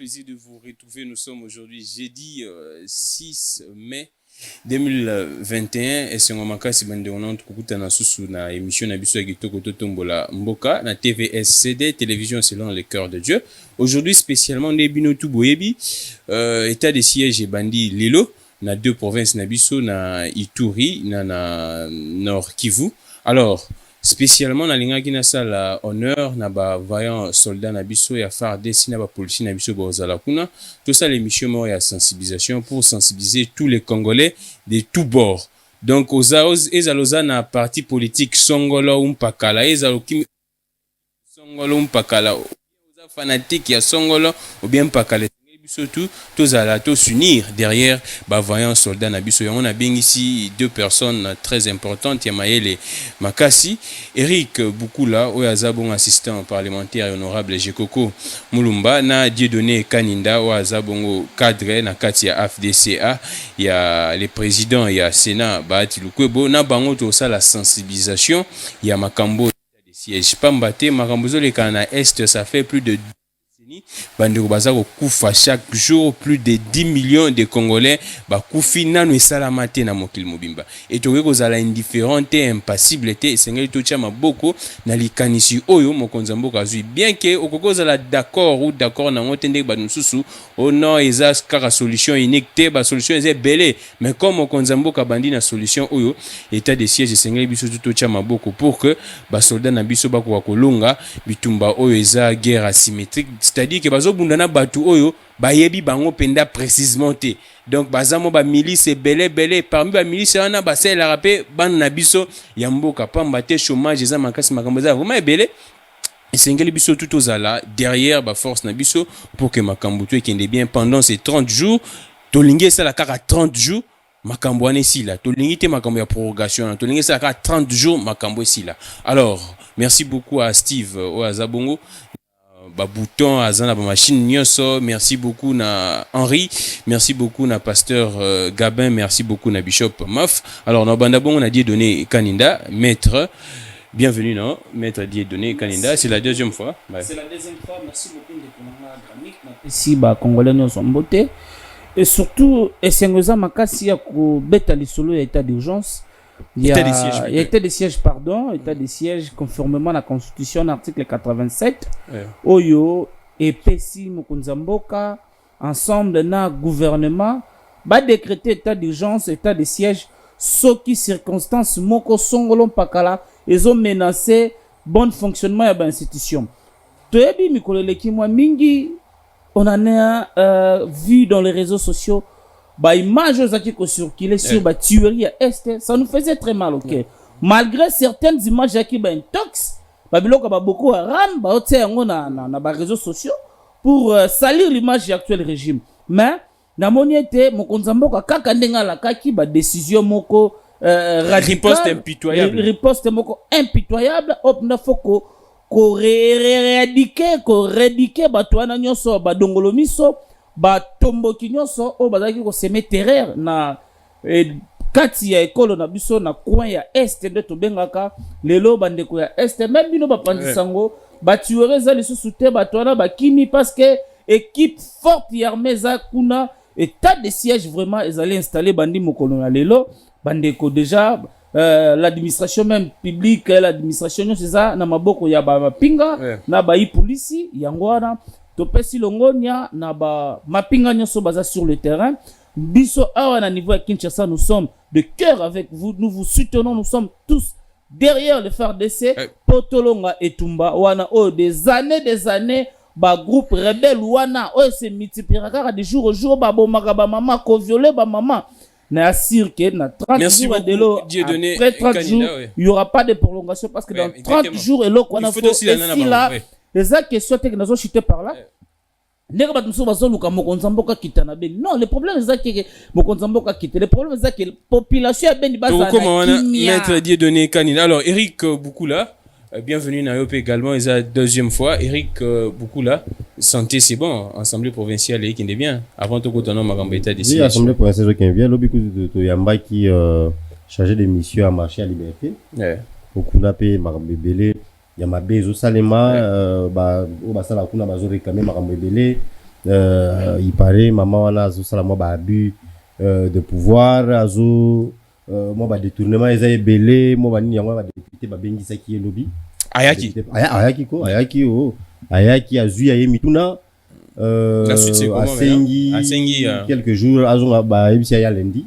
plaisir de vous retrouver. Nous sommes aujourd'hui jeudi 6 mai 2021 et c'est un moment que on a na émission na biso kitoko totombola mboka na TVSCD télévision selon le cœur de Dieu. Aujourd'hui spécialement Nebino Tuboyebi état de siège et bandi Lilo na deux provinces na biso na Ituri na Nord Kivu. Alors spécialement na linga kina sala honneur na ba vaillant soldat na biso ya FARDC na ba policier na biso bozala kuna tout ça l'émission mo ya sensibilisation pour sensibiliser tous les Congolais de tous bords. Donc aux ezaloza na parti politique songolo mpakala ezalo kimi songolo mpakala oza fanatique ya songolo ou bien mpakala surtout tous à la tous unir derrière bah voyant soldats na biso on a bien ici deux personnes très importantes Yamaele Makasi Eric Bukula oyaza bon assistant parlementaire honorable Jekoko Mulumba na Dieudonné Kaninda oyaza bon cadre na kati ya FDCA ya les présidents ya Sénat Bahati Lukwebo na bango to ça la sensibilisation ya makambo des sièges pambate makambo zo le kana est ça fait plus de Bandeko bazako kufa chaque jour plus de 10 millions de Congolais bakufi nanu esalamate na mokili mobimba et toke kozala indifférent et impassible te esengeli totia maboko na likanisi oyo mokonzi mboka azui bien que okokozala d'accord ou d'accord na ngote ndenge banususu oh non eza kaka solution unique te ba solution eza belé mais comme mokonzi mboka bandi na solution oyo état de siège esengeli biso totia maboko pour que ba soldat na biso bakoka kolonga bitumba oyo eza guerre asymétrique. C'est-à-dire que bazo bundana batu oyo bayebi bango penda précisément te. Donc bazamo ba milice belé parmi ba milice wana ba sela rapé ban na biso ya mboka pamba te chômage eza makasi makambo za vraiment belé. Esengeli biso tout ozala derrière ba force na biso pour que makambo to ekende bien pendant ces 30 jours. Tolingi sala kaka 30 jours makambo wana sila. Tolingi te makambo ya prorogation. Tolingi sala kaka 30 jours makambo sila. Alors, merci beaucoup à Steve Oazabongo. Bouton azana ba machine nyoso, merci beaucoup na Henri, merci beaucoup na pasteur Gabin, merci beaucoup na Bishop Maf. Alors na banda bon on a Dieudonné Kaninda, maître. Bienvenue non, maître Dieudonné Kaninda, c'est la deuxième fois. Ouais. C'est la deuxième fois, merci beaucoup de Konanga Gramik na pesi ba congolais nyoso mbote et surtout esengoza makasi ya ko beta lisolo ya état d'urgence. État de siège, pardon, état de siège conformément à la Constitution, article 87. Ouais. Oyo et Pessi Mokunzamboka, ensemble na gouvernement, va décréter état d'urgence, état de siège, sauf qui circonstances moko songolon pakala, ils ont menacé bon fonctionnement de l'institution. Toyebi mikoleleki moi mingi, on en a vu dans les réseaux sociaux. Bah image qui circulent sur ba tuerie à est, ça nous faisait très mal au cœur. Malgré certaines images qui ba intox, ba biloko ba beaucoup ram ba ote yango na ba réseaux sociaux pour salir l'image du actuel régime. Mais na moniete mokonzi mboka kaka ndenga la kaki ba décision moko radicale, riposte moko impitoyable op na foko ko rédiquer ba toana nyoso ba dongolo miso ba tombo kinyoso o bazaki ko semer terreur na kati ya ekolo na biso na coin ya est de tobengaka lelo bandeko ya est même bino ba pandisango ba tuerie za lisusu te ba toana ba kimi parce que équipe forte ya armée za kuna état de siège vraiment ezali installé bandi mokolo na lelo bandeko déjà l'administration même publique l'administration c'est ça na maboko ya ba mapinga na ba polisi yango wana topesi longonia na ba mapinga nyoso baza sur le terrain biso awa na niveau ya Kinshasa nous sommes de cœur avec vous, nous vous soutenons, nous sommes tous derrière le FARDC potolonga etumba wana oh des années ba groupe rebelle wana oh se multipliera de jour au jour ba bomaka ba maman ko violer ba maman na assure que na 30 jours de l'eau après 30 jours il y aura pas de prolongation parce que dans 30 jours et l'eau qu'on a fait ici là les actes qui sont nous ont chuté par là. Non, le problème c'est que le problème c'est que la population a bien maître Dieudonné Kanina. Alors Eric Bukula, bienvenue na Yope également, c'est la deuxième fois. Eric Bukula, santé c'est bon, assemblée provinciale et qui est bien. Avant tout qu'on a un état de siège. Oui, assemblée provinciale qui est bien, l'objet de Yamba qui chargé des missions à marcher à liberté. Bukula pe Marambebele. Il y a ma bezo salema ba o ba sala kuna bazo réclamer makambo ebele il paraît maman wana azo sala moi ba abus de pouvoir azo moi ba détournement eza ebele moi ba nini yango ba député ba bengisa ki elobi ayaki azui aye mituna la suite c'est comment asengi quelques jours azonga ba ebisi ya lundi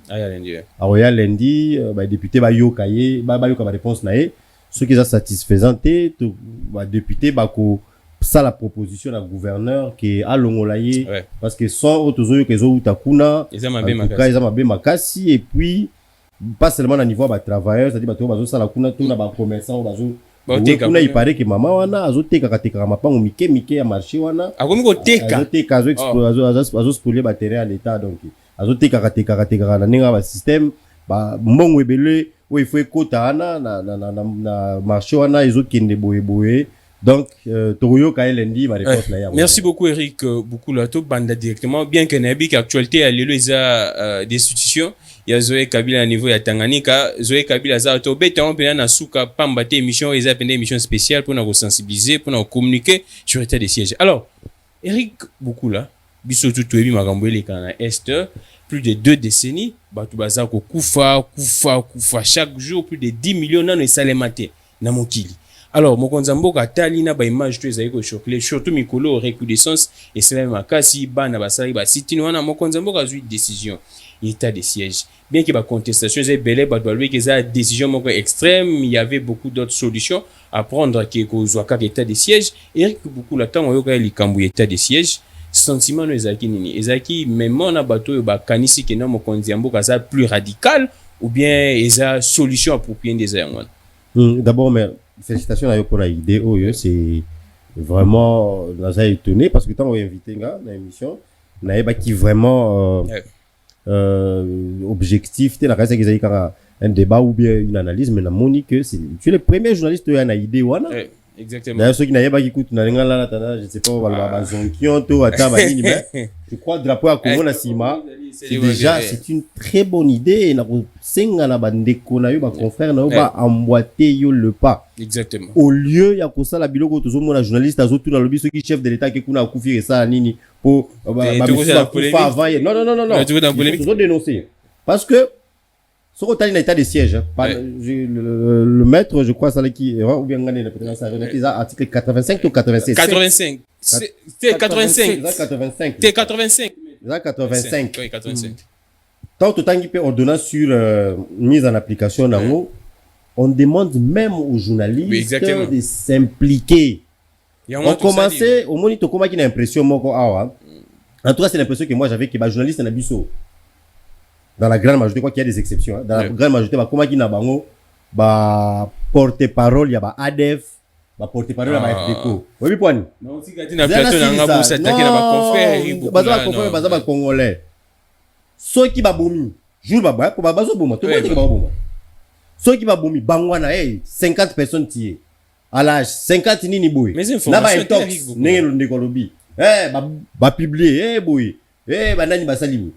ya lundi ba député ba yoka ye ba yoka ba réponse na ye ce qui est satisfaisant to ba député ba ko ça la proposition à gouverneur qui a l'ongolaye parce que sans autozoyo que zo utakuna ils makasi et puis pas seulement à niveau ba travailleurs c'est-à-dire ba to bazo sala kuna to na ba commerçant bazo kuna il paraît que maman wana azoteka kateka mapango mike ya marché wana akomi ko teka azoteka azo spoiler ba terrain à l'état donc azoteka kateka na ninga ba système ba mbongo ebele où il faut ekota na marché wana ezokende boye. Donc, Togoyo Kaelendi, ma réponse là. Merci beaucoup, Eric Bukulato, Banda directement. Bien que Nabik, actualité, à l'élo, il y a des institutions. Il y a Zoé Kabila à niveau, il y a Tanganyika. Zoé Kabila, ça a été obété, on peut aller à Souka, Pambate, émission, ils ont une émission spéciale pour nous sensibiliser, pour nous communiquer sur l'état des sièges. Alors, Eric Bukula, Bissotou Touebi, Magamboué, Kana Est, plus de 2 décennies, Batoubaza, Koufa, chaque jour, plus de 10 millions de salématés, Namokili. Alors, Mokonzamboka Talina ba image tu ezayiko choquer surtout mikolo recrudescence et cela makasi bana basali ba sitini wana Mokonzamboka a eu décision état de siège bien que ba contestation est belé ba doit lui que ça décision moko extrême il y avait beaucoup d'autres solutions à prendre qui kozwa ka état de siège Eric beaucoup la temps oyoka likambu état de siège sentiment no ezaki nini ezaki même on a bato ba kanisi que non Mokonzamboka ça plus radical ou bien eza solution appropriée des ayants. D'abord mais félicitations à pour la idée c'est vraiment là étonné parce que quand on est invité dans l'émission n'a qui vraiment objectif t'es la raison qu'ils aient un débat ou bien une analyse mais la Monique c'est tu es le premier journaliste qui a une idée wana exactement d'ailleurs ceux qui n'avaient pas qui écoutent na là je sais pas voilà zonkion to ata ba nini mais je crois drapeau à Congo na Sima c'est déjà c'est une très bonne idée na senga na bandeko na yo ba confrère na yo ba emboîter yo le pas exactement au lieu ya ko sala biloko tozo mona journaliste azotu na lobby ceux qui chef de l'état qui kuna akufira ça nini pour ba kufa avant non tu dénoncer parce que ce qu'on a un état de siège le maître je crois ça qui ou bien gagné peut-être ça avec article 85 ou 86 85 c'est 85 c'est 85 85 tant que tant qu'il peut ordonnance sur mise en application nango on demande même aux journalistes de s'impliquer on commençait au moniteur comment qui a l'impression moko awa en tout cas c'est l'impression que moi j'avais que ba journaliste na biso dans la grande majorité quoi qu'il y a des exceptions hein. Dans la grande majorité ba comment qui na bango ba porte-parole ya ba ADF ba porte-parole ya ba FDCO oui point non si gati na plateau na ngabo ça attaquer na ba confrère baza ba congolais ceux qui ba bomi jour ba ko ba bazo boma to ba ba boma ceux qui ba bomi bangwana 50 personnes tié à l'âge 50 nini boy na ba intox nengelo ndekolobi ba publier boy ba nani ba salibu.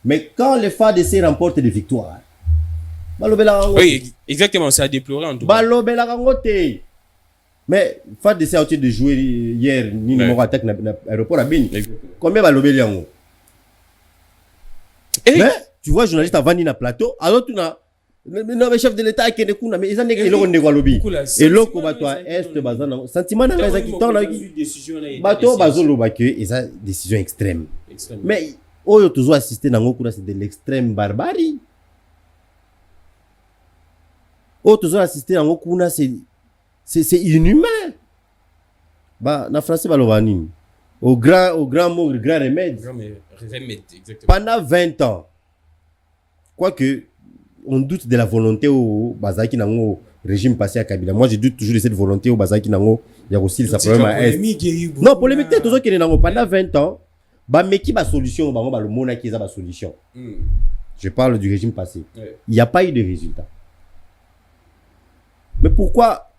Mais quand les FADC remportent des victoires, oui, exactement, ça a déploré en tout cas. Mais FADC a été de jouer hier, ni numéro attaque dans l'aéroport à Bini. Combien balobé yango? Mais tu vois, journaliste avant ni na plateau, alors tu n'as le chef de l'État qui est kuna, mais ils ont négocié le lobby. Et l'autre combat toi est bazana. Sentiment na baza qui tend la bateau bazolo ba que ils ont décision extrême. Mais oyo toujours assister nango kuna c'est de l'extrême barbarie. Oyo toujours assister nango kuna c'est inhumain. Ba na français baloba nini? Au grand mot, le grand remède. Exactement. Pendant 20 ans. Quoique on doute de la volonté au Bazaki nango régime passé à Kabila. Moi je doute toujours de cette volonté au Bazaki nango il y a aussi sa problème à est. Non, polémique toujours qu'il est nango pendant 20 ans. Bah mais qui ba solution ba le mona qui ba solution. Je parle du régime passé. Il n'y a pas eu de résultat. Mais pourquoi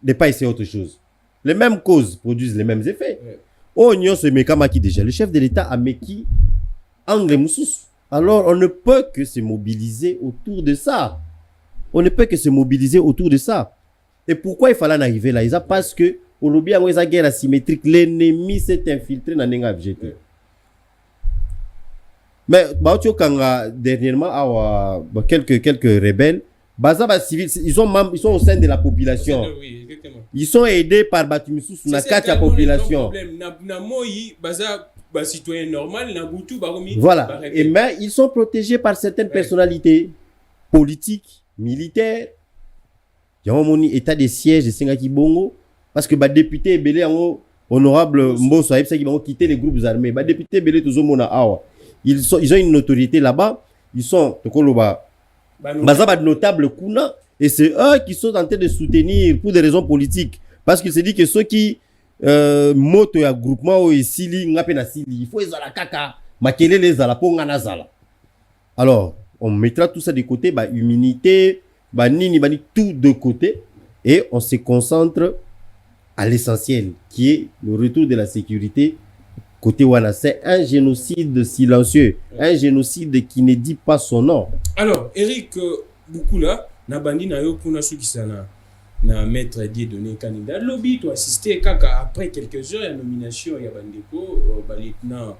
ne pas essayer autre chose? Les mêmes causes produisent les mêmes effets. Oh nyon se mekama qui déjà le chef de l'État a meki angle moussous. Alors on ne peut que se mobiliser autour de ça. On ne peut que se mobiliser autour de ça. Et pourquoi il fallait en arriver là? Parce que au lobby a une guerre asymétrique, l'ennemi s'est infiltré dans l'enga FGT. Mais Bautio Kanga dernièrement quelques rebelles baza ba civils ils sont au sein de la population. Oui, exactement. Ils sont aidés par Batumisus na quatre la population. Na moyi baza ba citoyen normal na butu ba komi. Voilà. Et mais ils sont protégés par certaines personnalités politiques, militaires. Il y a un état de siège de Sengaki Bongo parce que ba député belé en honorable Mbosso a quitté les groupes armés. Ba député belé tous mona awa. Ils ont une notoriété là-bas. Ils sont notables kuna et c'est eux qui sont en train de soutenir pour des raisons politiques parce qu'il se dit que ceux qui moto ya groupement ou sili ngape na sili il faut ezala kaka makele les ala ponga na zala. Alors on mettra tout ça de côté, bah immunité, bah nini bah tout de côté et on se concentre à l'essentiel qui est le retour de la sécurité. Côté Wana, c'est un génocide silencieux, un génocide qui ne dit pas son nom. Alors, Eric, beaucoup là, na bandi na yo kuna sukisana na maître Dieudonné candidat lobby to assister kaka après quelques heures ya nomination ya bandeko balitna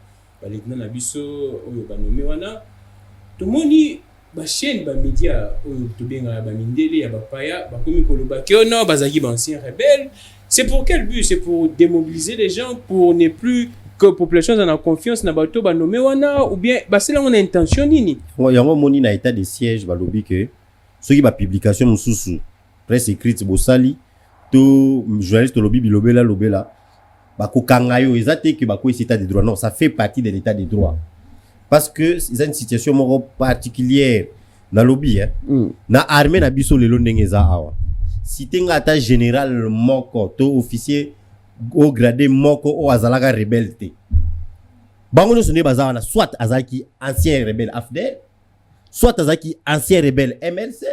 na biso oyo banome wana tomoni ba chaîne ba média oyo to benga ba mindele ya bapaya ba komi koloba que non bazaki ba ancien rebelle. C'est pour quel but? C'est pour démobiliser les gens pour ne plus que population en a confiance na bato ba nommé wana ou bien ba c'est là on a intention nini yango moni na état de siège ba lobby que ceux qui ba publication mususu presse écrite bosali to journaliste lobby lobela ba ko kangayo ezate que ba ko état de droit non ça fait partie de l'état de droit parce que c'est une situation moro particulière na lobby na armée na biso lelo ndengeza awa si tenga ata général moko to officier au gradé moko o azalaka rebelle te bango no sonné bazana soit azaki ancien rebelle AFDEL soit azaki ancien rebelle MLC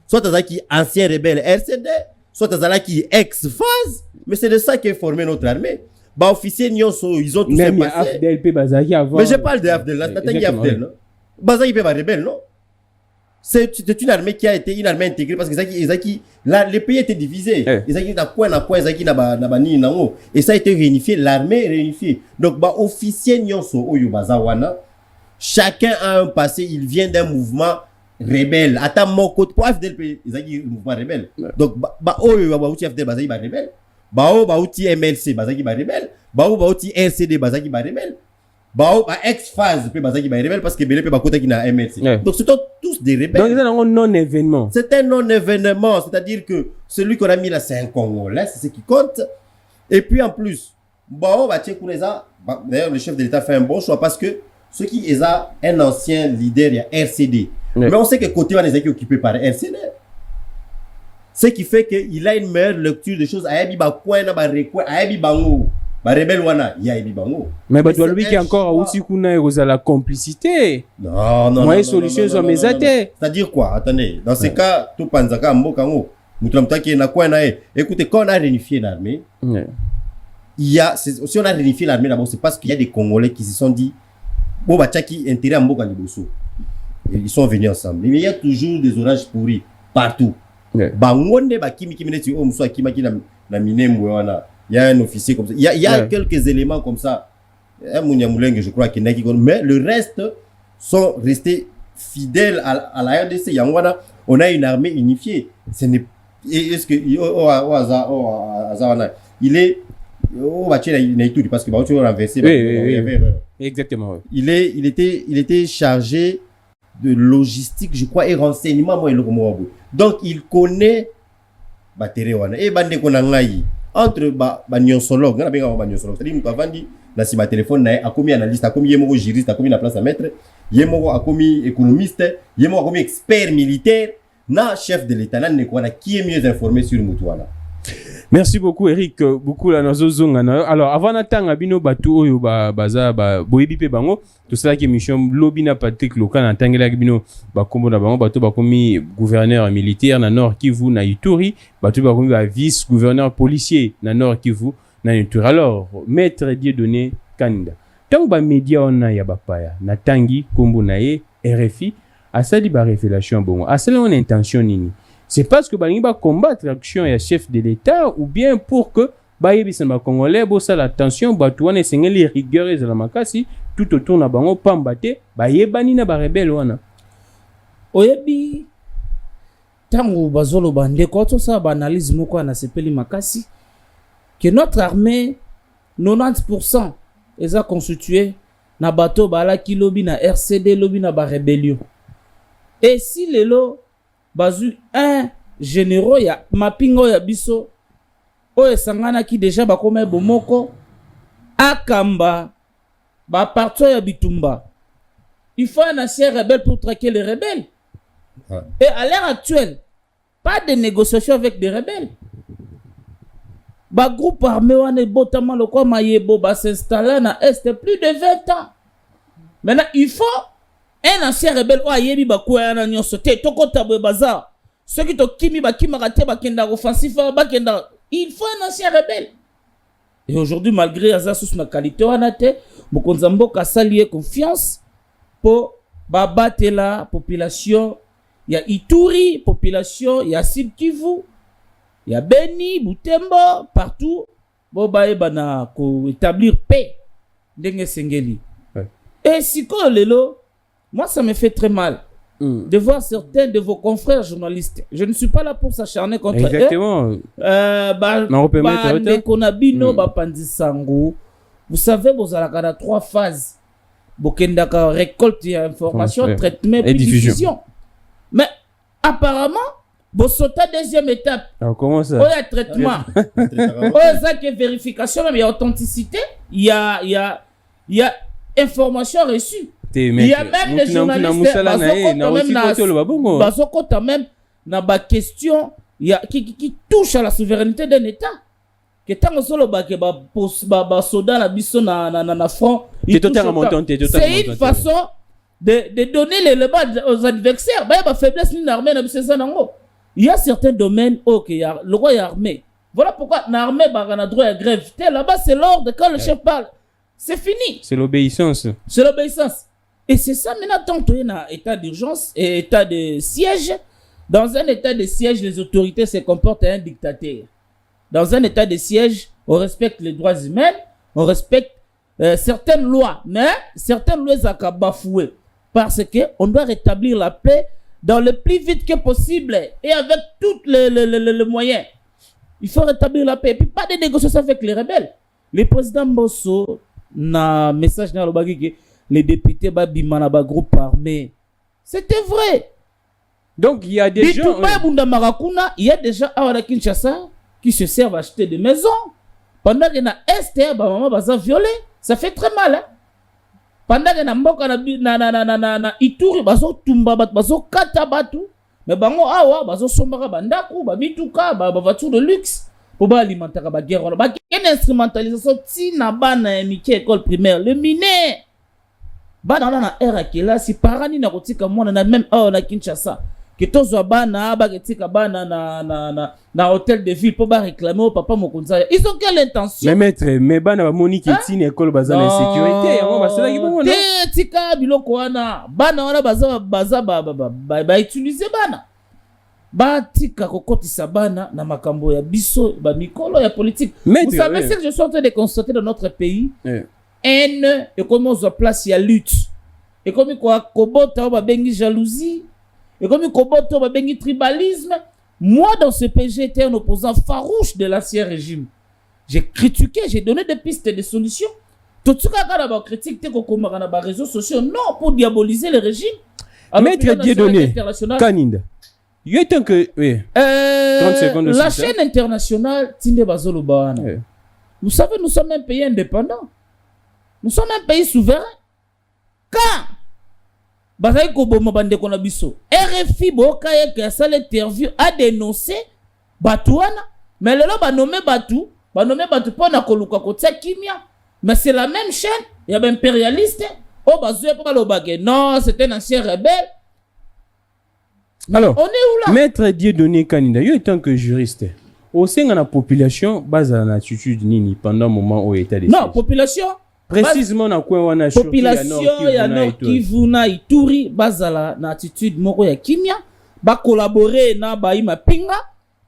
soit azaki ancien rebelle RCD soit azaki ex-phase mais c'est de ça qu'est formé notre armée ba officier nyonso ils ont tous fait passer AFDEL pe bazaki avant mais je parle de AFDEL là t'attends AFDEL non bazaki pe ba rebelle non. C'est une armée qui a été une armée intégrée parce que là, les pays étaient divisés. Et ça a été réunifié, l'armée est réunifiée. Donc, bah, officier nyonso oyo bazawana, chacun a un passé, il vient d'un mouvement rebelle. Ata moko pour FDL, ils ont mouvement rebelle. Donc, bah, oyo ba outi FDL bazaki ba rebelle. Ba outi MLC bazaki ba rebelle. Ba outi RCD bazaki ba rebelle. Bah ex-phase peut bazaki ba rebelle parce que belé peut bakota qui na MLC. Donc c'est tous des rebelles. Donc c'est un non-événement. C'est un non-événement, c'est-à-dire que celui qu'on a mis là c'est un Congolais, c'est ce qui compte. Et puis en plus, d'ailleurs le chef de l'État fait un bon choix parce que ceux qui est un ancien leader il y a RCD. Mais on sait que côté on est occupé par RCD. Ce qui fait qu'il a une meilleure lecture des choses. Ayabi ba coin na ba recoin, ayabi bango. Ba rebelle wana ya ebi bango mais ba lui qui encore aussi kuna eroza la complicité non moi solution zo mezate c'est-à-dire quoi attendez dans ce cas tout panzaka mboka ngo mutramtaki na kwa na écoutez quand on a réunifié l'armée il y a si on a réunifié l'armée d'abord c'est parce qu'il y a des Congolais qui se sont dit bon ba tchaki intérêt à mboka liboso ils sont venus ensemble mais il y a toujours des oranges pourris partout ba ngonde ba kimi neti o muso akima ki na minemwe wana. Il y a un officier comme ça. Il y a quelques éléments comme ça. Un Mouniamouleng, je crois, qui n'est pas. Mais le reste sont restés fidèles à la RDC. On a une armée unifiée. Est-ce que il est parce que tu as renversé. Oui. Exactement. Il était chargé de logistique, je crois, et renseignement. Donc il connaît Baterewana et Bande Konangaï. Entre nyonsologue na benga nyonsologue c'est-à-dire mutu avandi na sima téléphone na akomi analyste akomi yemoko juriste akomi na place à maître yemoko akomi économiste yemoko akomi expert militaire na chef de l'état na nekwana qui est mieux informé sur mutu wana. Merci beaucoup Eric beaucoup la nazo zonga na alors avant natanga bino batu oyo baza boyebi pe bango tout ça qui mission lobby na Patrick Loka na tangela bino ba kombo na bango batu ba komi gouverneur militaire na Nord Kivu na Ituri batu ba komi ba vice gouverneur policier na Nord Kivu na Ituri. Alors maître Dieudonné Kanda tant ba média ona ya bapaya na tangi kombo na ye RFI asali ba révélation bongo asali on intention nini? C'est parce que balingi ba combattre l'action ya chef de l'État ou bien pour que bayebisa na Congolais bosala attention bato wana esengeli rigueur ezala makasi tout autour na bango pamba te bayebani na barebele wana oyebi tango bazoloba ndeko tosala baanalyse moko anasepeli makasi que notre armée 90% eza constitué na bato balaki lobi na RCD lobi na barébellion et si lelo bazu un généraux ya mapingo ya biso oyo esanganaki déjà bakoma bomoko akamba baparti ya bitumba il faut un ancien rebelle pour traquer les rebelles. Ouais. Et à l'heure actuelle, pas de négociation avec des rebelles. Ba groupe armé wane botama loko mayebo ba s'installer na est plus de 20 ans. Maintenant, il faut un ancien rebelle ou ayebi ba kwa na nyonso te toko tabwe bazar. Ceux qui to kimi ba kimaka te ba kenda offensif ba kenda. Il faut un ancien rebelle. Et aujourd'hui, malgré Azasus na qualité wana te, Mokonzambo ka saluer confiance pour battre la population. Il y a Ituri, population, il y a Sud Kivu, il y a Beni, Butembo, partout. Bon, bana ko établir paix. Denge Sengeli. Ouais. Et si lelo, moi ça me fait très mal de voir certains de vos confrères journalistes. Je ne suis pas là pour s'acharner contre exactement. eux. Vous savez, vous avez 3 phases. Bokendaka récolte information, traitement et diffusion. Mais apparemment, vous sautez deuxième étape. Alors comment ça? Il y a traitement. Il y a vérification, même il y a authenticité, il y a information reçue. Il y a même des journalistes même dans la question qui touche à la souveraineté d'un État. Que tant solo ba soda na biso na front. C'est une façon de donner l'élément aux adversaires. Ba faiblesse ni l'armée na biso nango. Il y a certains domaines le roi est armé. Voilà pourquoi l'armée a droit à grève. Là-bas c'est l'ordre quand le chef parle. C'est fini. C'est l'obéissance. C'est l'obéissance. Et c'est ça maintenant tant que dans état d'urgence et état de siège. Dans un état de siège, les autorités se comportent à un dictateur. Dans un état de siège, on respecte les droits humains, on respecte certaines lois, mais certaines lois sont bafouées parce qu'on doit rétablir la paix dans le plus vite que possible et avec tous les moyens. Il faut rétablir la paix. Et puis pas de négociations avec les rebelles. Le président Bosso, na message dans le que les députés babimana ba groupe armé. C'était vrai. Donc il y a des gens. Il y a déjà à Kinshasa qui se servent à acheter des maisons. Pendant que na Est, maman baza violé, ça fait très mal. Hein? Pendant que na mboka na Ituri bazo tumba bazo kata batu, mais bango awa bazo sombaka bandaku, ba mituka, ba voiture de luxe pour ba alimenter ba guerre. Ba une instrumentalisation ti na bana miki école primaire, le miner. Ba na era kela si parani na kotika mwana na même na Kinshasa. Que tozo bana ba ketika bana na hôtel de ville pour ba réclamer au papa Mokonza. Ils ont quelle intention? Mais maître, mais bana ba monique tine école baza na sécurité, yango basala ki bongo. Te tika biloko wana, bana wana baza ba utiliser bana. Ba tika kokotisa bana na makambo ya biso ba mikolo ya politique. Vous savez ce que je suis en train de constater dans notre pays? Haine et comment on place il y a lutte. Et comme quoi kobota ba bengi jalousie. Et comme il y a tribalisme, moi dans ce pays, j'étais un opposant farouche de l'ancien régime. J'ai critiqué, j'ai donné des pistes et des solutions. Tout ce qu'on a critiqué, qu'on a des réseaux sociaux, non, pour diaboliser le régime. Maître Dieudonné, Kaninda. Il y a tant que. Oui. 30 secondes de la chaîne internationale, Tinde Bazolo Bawana. Vous savez, nous sommes un pays indépendant. Nous sommes un pays souverain. Quand Bazai Kobomo Bande Konabiso, RFI Bokaye qui a ça l'interview a dénoncé Batouana, mais le ba nommé Batou pour na koluka kotia kimia, mais c'est la même chaîne, il y a impérialiste, oh bazoué pas le baguette, non, c'est un ancien rebelle. Alors, on est où là? Maître Dieudonné Kaninda, yo étant que juriste, au sein de la population, base à l'attitude nini pendant un moment où était décès. Non, population. Précisément na quoi on a population ya Nord Kivu na Ituri bazala na attitude moko ya kimia ba collaborer na ba ima pinga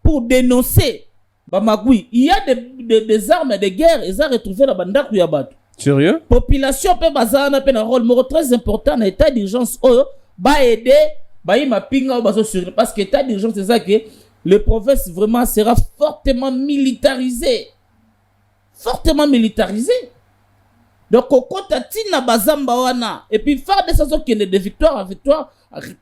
pour dénoncer Bamakui, il y a des armes de guerre, ils ont retrouvé la bande Yabato. Sérieux? Population peut bazana peut un rôle très important dans l'état d'urgence. Ba aider, ba y ma pinga baso sur parce que l'état d'urgence c'est ça que le province vraiment sera fortement militarisé. Fortement militarisé. Donc au tina bazamba wana et puis faire des saisons qui est de victoire en victoire,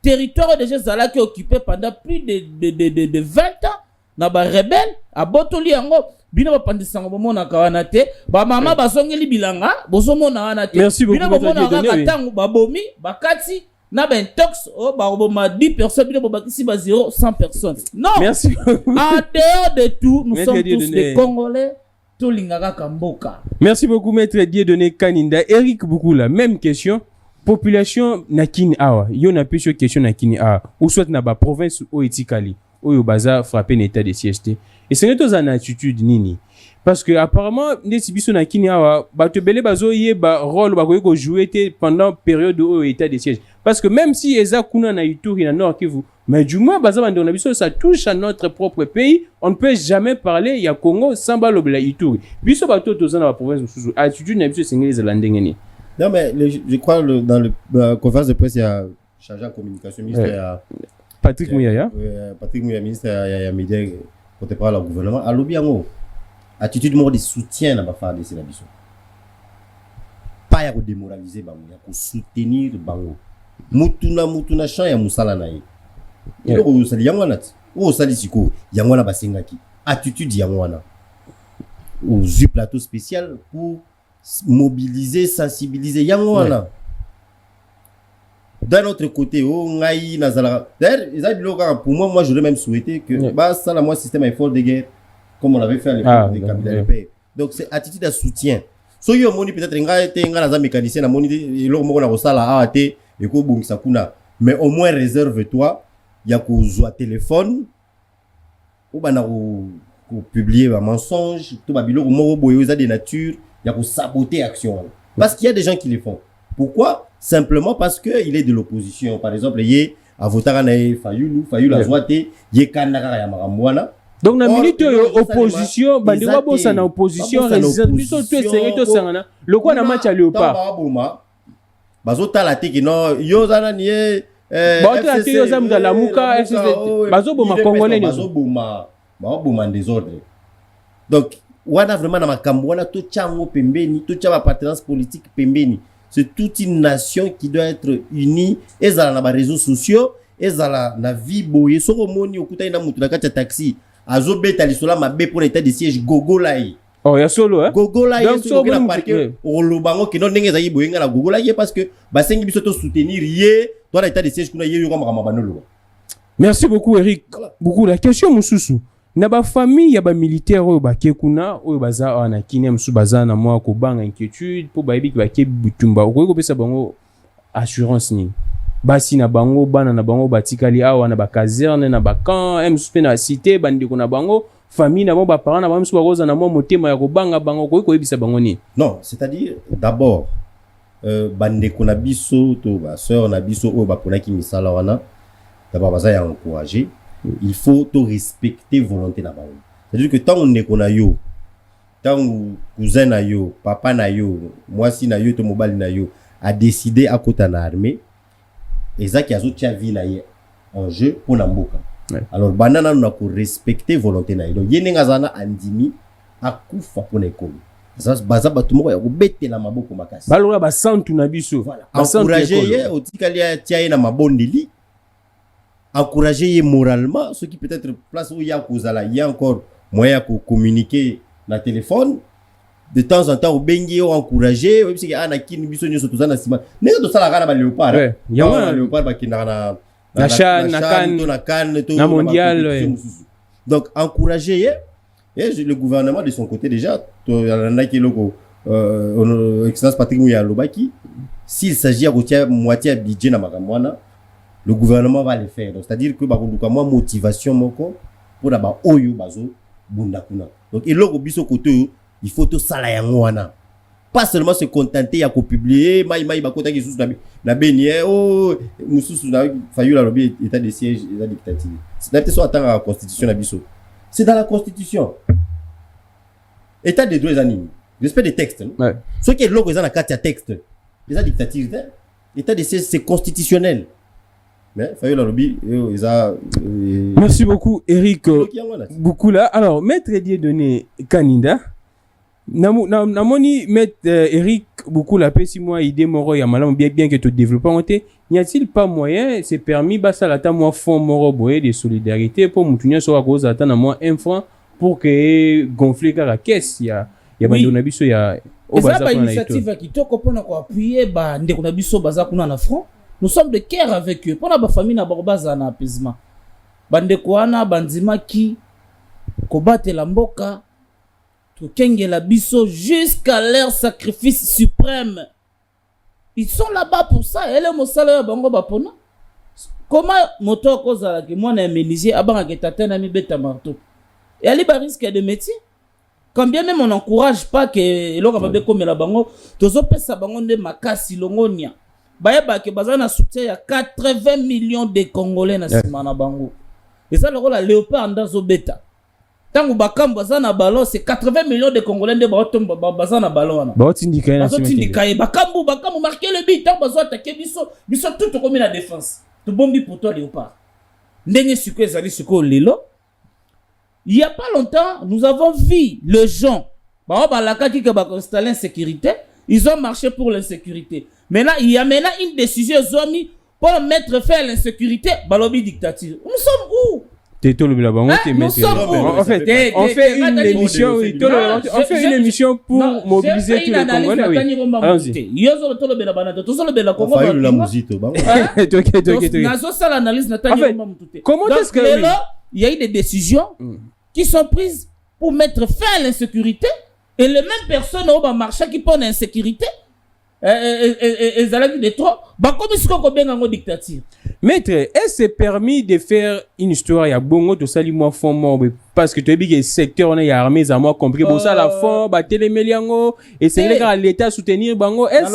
territoire déjà Zala qui est occupé pendant plus de 20 ans. Na ba rebelle a botoli yango bino ba pandisa ngo mona kawana te ba mama basongeli bilanga bozo mona wana te bino ba mona ka tangu ba bomi ba kati na ba intox o ba boma 10 personnes bino ba kisi ba 0 100 personnes non merci en dehors de tout nous sommes tous des Congolais to lingaka kamboka. Merci beaucoup maître Dieudonné Kaninda. Eric Boukoula, même question. Population na kini awa yo na pesho question na kini awa ou soit na ba province o etikali oyo baza frapper l'état de siège et c'est notre en attitude nini parce que apparemment ndesi biso na kini awa bato belé bazo yeba rôle ba ko jouer pendant période au état de siège parce que même si eza kuna na Ituri na Nord Kivu mais du moins baza bando na biso ça touche à notre propre pays on ne peut jamais parler ya Congo sans balobela Ituri biso bato tozana ba province sous attitude na biso sengeli la ndengeni. Non mais je crois dans la conférence de presse il y a chargé en communication ministère Patrick Mouyaya. Patrick Mouyaya, ministre ya média côté par le gouvernement a lobby yango attitude mort de soutien na ba FARDC na biso pas ya ko démoraliser bango ya ko soutenir bango mutuna champ ya musala na ye ko sali yango na o sali siko yango na basengaki attitude yango wana au plateau spécial pour mobiliser sensibiliser yango wana. D'un autre côté, pour moi, j'aurais même souhaité que ça, la moi, système effort de guerre, comme on l'avait fait à l'époque des Kabila paix. Donc, c'est attitude de soutien. So, yo, moni, peut-être, un mécanicien, mais au moins, réserve-toi, il y a qu'au téléphone, ou publier un mensonge, tout babilo, ou des natures, il y a qu'au saboter action. Parce qu'il y a des gens qui le font. Pourquoi? Simplement parce qu'il est de l'opposition. Par exemple, il est à Votaranae Fayoulou a Zouate, il est Kanaka Yamaramwana. Donc, dans la minute opposition, Bandira Bossa na opposition, résistance, tout est le quoi na match à Léopard. Bazota la teki non, Yozana nie. Bazota la Yozam de la Mouka, Bazoboma Congolais. Bazoboma en désordre. Donc, wana vraiment na makambo wana to chango pembeni, to chama appartenance politique pembeni. C'est toute une nation qui doit être unie. Et ça na ba réseaux sociaux, et ça na vie boye. Soko moni okuta ina mutu na kati taxi. Azo beta lisola mabe pour l'état de siège Gogolaï. Oh ya solo hein. Gogolaï so na parquet o lobango ki non ndenge za yi boyenga na Gogolaï parce que basengi biso to soutenir yé toi l'état de siège kuna yé yo kama banolo. Merci beaucoup Eric. Beaucoup la question mususu. Na ba famille ya ba militaire oyo ba kekuna oyo baza wana kine musu baza na mwa ko banga inquiétude pour ba yebi ba ke butumba ko pesa bango assurance ni basi na bango bana na bango batikali awa na ba caserne na ba camp musu na cité bandiko na bango famille na bango ba parents na bango musu bakoza na mwa motema ya ko banga bango ko yebisa bango ni. Non, c'est-à-dire d'abord bandeko na biso to ba sœur na biso oyo ba ponaki misala wana d'abord baza ya encourager. Il faut te respecter volonté na bango. C'est-à-dire que tant on est qu'on a yo, tant cousin na yo, papa na yo, moi si na yo to mobile na yo a décidé à côté na armée, ezaki azo tia vie na ye en jeu pour na mboka. Alors banana na ko respecter volonté na yo. Donc yenenga zana andimi akufa pour na école. Ça baza batumo ya ko betela maboko makasi. Balola ba santu na biso. Encourager ye otikali tia ye na mabondeli. Encourager moralement ceux qui peut-être place où il y a kozala il y a encore moyen de communiquer na téléphone de temps en temps au bengi ou encourager même si ana kini biso nyoso tozana sima neza to sala kana ba léopard ya léopard ba kinana na CHAN na mondial donc encourager et le gouvernement de son côté déjà to yana ki loko excellence Patrick Mouyaya lobaki s'il s'agit à retirer moitié budget na makamwana le gouvernement va le faire. Donc, c'est-à-dire que moi motivation moko pour d'abord oyo bazo bunda kuna. Donc et logo biso côté il faut to sala yango wana. Pas seulement se contenter ya ko publier mai bakota ki sous na benie oh mususu na fayu la état de siège état dictature. C'est peut-être soit attendre la constitution na biso. C'est dans la constitution. état de droit anime respect des textes Ouais. ce qui est logo dans la carte à texte les dictature état de c'est constitutionnel mais fayo la lobby ils a Merci beaucoup Eric beaucoup là. Alors maître Dieudonné Kaninda namoni maître Eric beaucoup la pesi moi idée moro ya malamu bien que tu développes n'y a-t-il pas moyen c'est permis basa la ta moi fond moro boye de solidarité pour mutunya so cause atana moi un franc pour que gonfler la caisse ya bandona biso ya obaza ba initiative kitoko pona ko appuyer ba ndeko na biso baza kuna na front. Nous sommes de cœur avec eux. Pona ba famille na baza na apaisement. Bandeko wana bandima ki kobate la mboka to kengela biso jusqu'à leur sacrifice suprême. Ils sont là-bas pour ça. Et le mosala bango bapona. Comment moto kozala ke moi na ménisier abanga ke tatena mi beta marteau. Et ali ba risque de métier. Quand bien même on n'encourage pas que l'on va comme la bango, tozo pesa bango de makasi longonia. Bayeba ke bazana soutien ya 80 millions de Congolais na simana bango. Et ça le rôle la léopard ndazo beta. Tangu bakam bazana ballon c'est 80 millions de Congolais de baotomba bazana ballon na. Baotindika na simana. Bakambu marquer le but tant bazo attaquer biso tout comme la défense. To bombi pour toi léopard. Ndenge suko ezali suko lelo. Il n'y a pas longtemps, nous avons vu les gens qui ont installé l'insécurité. Ils ont marché pour l'insécurité. Maintenant, il y a une décision pour mettre fin à l'insécurité. Balobi dictature. Nous sommes où? Nous sommes où? En fait, on fait une émission. On fait une émission pour mobiliser tous les Congolais. Allons-y. Comment est-ce que il y a eu des décisions qui sont prises pour mettre fin à l'insécurité et les mêmes personnes au marché qui posent l'insécurité et des trop comme ce qu'on a en dictature. Maître, est-ce c'est permis de faire une histoire il y a bongo de sali moi fond mort parce que tu as dit que le secteur on a armé à moi compris pour ça la fond ba téléméliango et c'est l'état soutenir bango est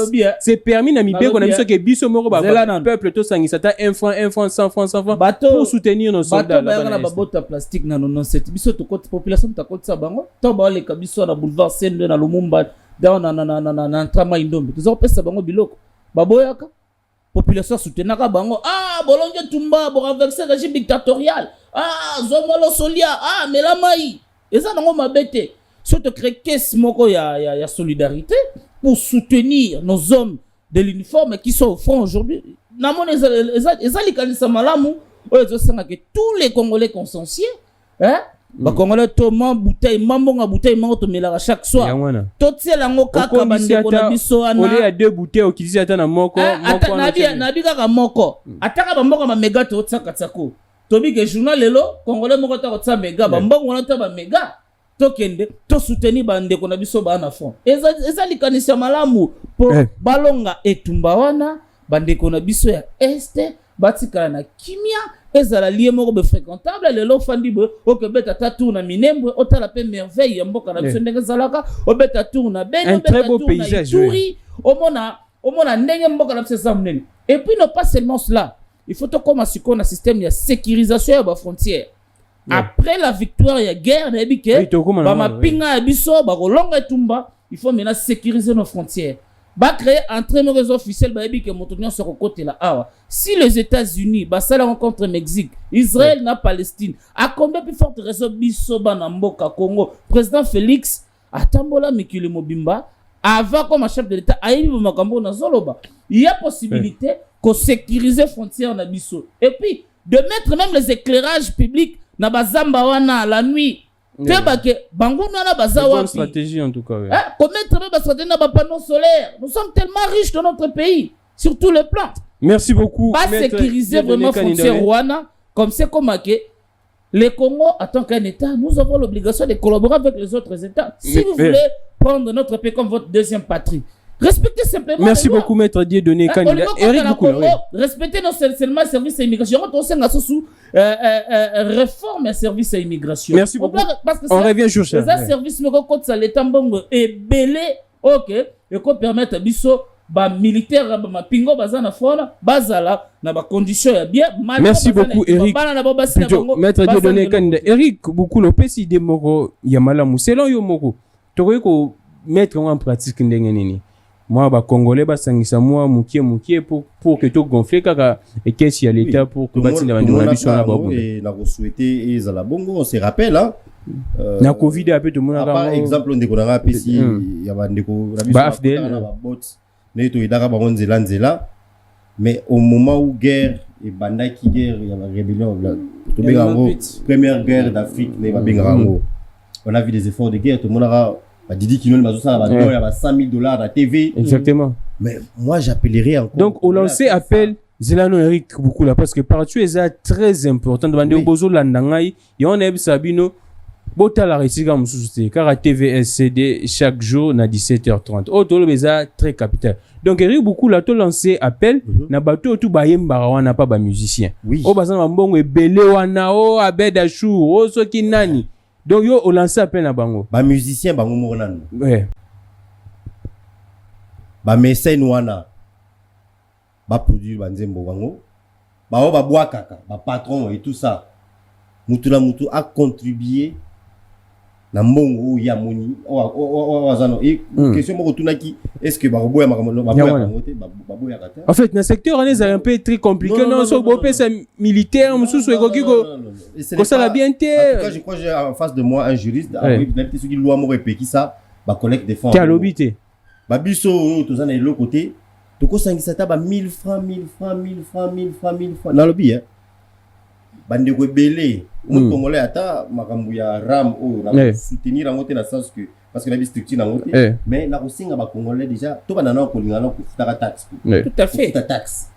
c'est permis na mibé qu'on a mis que biso moro ba peuple to sangisa ta 1 franc 100 francs pour soutenir nos soldats là ba bota plastique na non cette biso to côté population ta côté ça bango to ba le kabiso na boulevard Sende na Lumumba dans na trama indombe tous pesa bango biloko baboyaka population soutenaka bango bolonge tumba bo renverser régime dictatorial zomolo solia melamai eza nango mabete so te créer caisse moko ya solidarité pour soutenir nos hommes de l'uniforme qui sont au front aujourd'hui namone eza likanisa malamu oyo senga que tous les Congolais consciencieux Congolais toman bouteille mambonga bouteille mango to melaka chaque soir totiela ngo kaka bandeko na biso ana ole ya deux bouteilles okisi ata na moko nabi kaka moko ataka bamboko ma mega to tsaka tsako tobi ke journal lelo Congolais moko ta kotsa mega bambongo na ta ba mega tokende to soutenir bandeko na biso ba na fond eza likanisa malamu po balonga etumba wana bandeko na biso ya este batikala na kimia ezala lié moko be fréquentable lelo fandi bo okebeta ta tour na minembwe otala pe merveille ya mboka na biso ndenge zalaka obeta tour na ben un très beau paysage oui omona ndenge mboka na biso zamnene et puis non pas seulement cela il faut to comme siko na système ya sécurisation ya ba frontière après la victoire ya guerre na ebike ba mapinga ya biso ba kolonga etumba il faut maintenant sécuriser nos frontières créer un très mauvais officiel que montonnion sur côté là si les États-Unis ça la rencontre Mexique Israël na Palestine à combien plus forte raison biso bana mboka Congo président Félix atambola mikili mobimba avant comme chef de l'État ayibi makambo na zoloba il y a possibilité qu'on sécuriser frontières na biso et puis de mettre même les éclairages publics na bazamba wana la nuit. Bonne stratégie en tout cas. Panneaux solaires. Nous sommes tellement riches dans notre pays, sur tous les plans. Merci beaucoup. Pas sécuriser vraiment frontière Rwanda, comme c'est comme le Congo, en tant qu'un État, nous avons l'obligation de collaborer avec les autres États. Si vous voulez prendre notre pays comme votre deuxième patrie, respectez simplement. Merci beaucoup, maître Dieudonné Kaninda. Eric Congo, respectez non seulement le service à immigration, sous réforme et service à immigration. Merci beaucoup. On revient sur ça. Les services me compte ça l'état bongo est belé, ok, et qu'on permette à biso ba militaire ba pingo bazana fona bazala na ba conditions ya bien. Merci beaucoup Eric. Maître Dieudonné Kaninda. Eric beaucoup le PCD moko ya malamu selon yo moko. tokoki ko mettre en pratique ndenge nini moi ba congolais basangisa moi mukie pour que to gonfler kaka ekesi ya l'état pour que bati na bandeko na biso na babo et na ko souhaiter ezala bongo on se rappelle hein na covid a peu tout monde par exemple ndeko na pesi ya bandeko na biso ba afdel na ba bot ne to idaka ba nzela mais au moment où guerre et bandaki guerre ya la rébellion to bengango première guerre d'Afrique ne ba bengango on a vu des efforts de guerre tout le monde a Didi Kino Mazosa va donner à $100,000 à la TV. Exactement. Mais moi j'appellerai encore. Donc au lancer appel Zelano Eric beaucoup là parce que partout est très important de demander au bozo landangai et on aime Sabino bota la réciga mususu car à TVSCD chaque jour na 17h30. Oh tolo beza très capital. Donc Eric beaucoup là to lancer appel na bato tout bayemba wana pas ba musicien. Oh bazana mbongo ebele wana o abeda chou o soki nani. Donc yo au lancer appel na bango ba musicien bango moko nanu ouais ba mécène wana ba produire ba nzembo bango ba bois kaka ba patron et tout ça mutu a contribué na mbongo ya moni wazano et question moko tunaki est-ce que ba boya makambo ba boya kata en fait na secteur on est un peu très compliqué non so bo pesa militaire mususu ekoki ko ça la bien té je crois j'ai en face de moi un juriste avec n'importe qui loi moko epeki ça ba collecte des fonds qui a l'obité ba biso to za na l'autre côté to ko sangisa ta ba 1000 francs na lobby hein bande ko belé mon congolais ata makambu ya ram o na soutenir en côté na sens que parce que la structure na côté mais na ko singa ba congolais déjà to banana ko lingana ko futaka taxe tout à fait ta taxe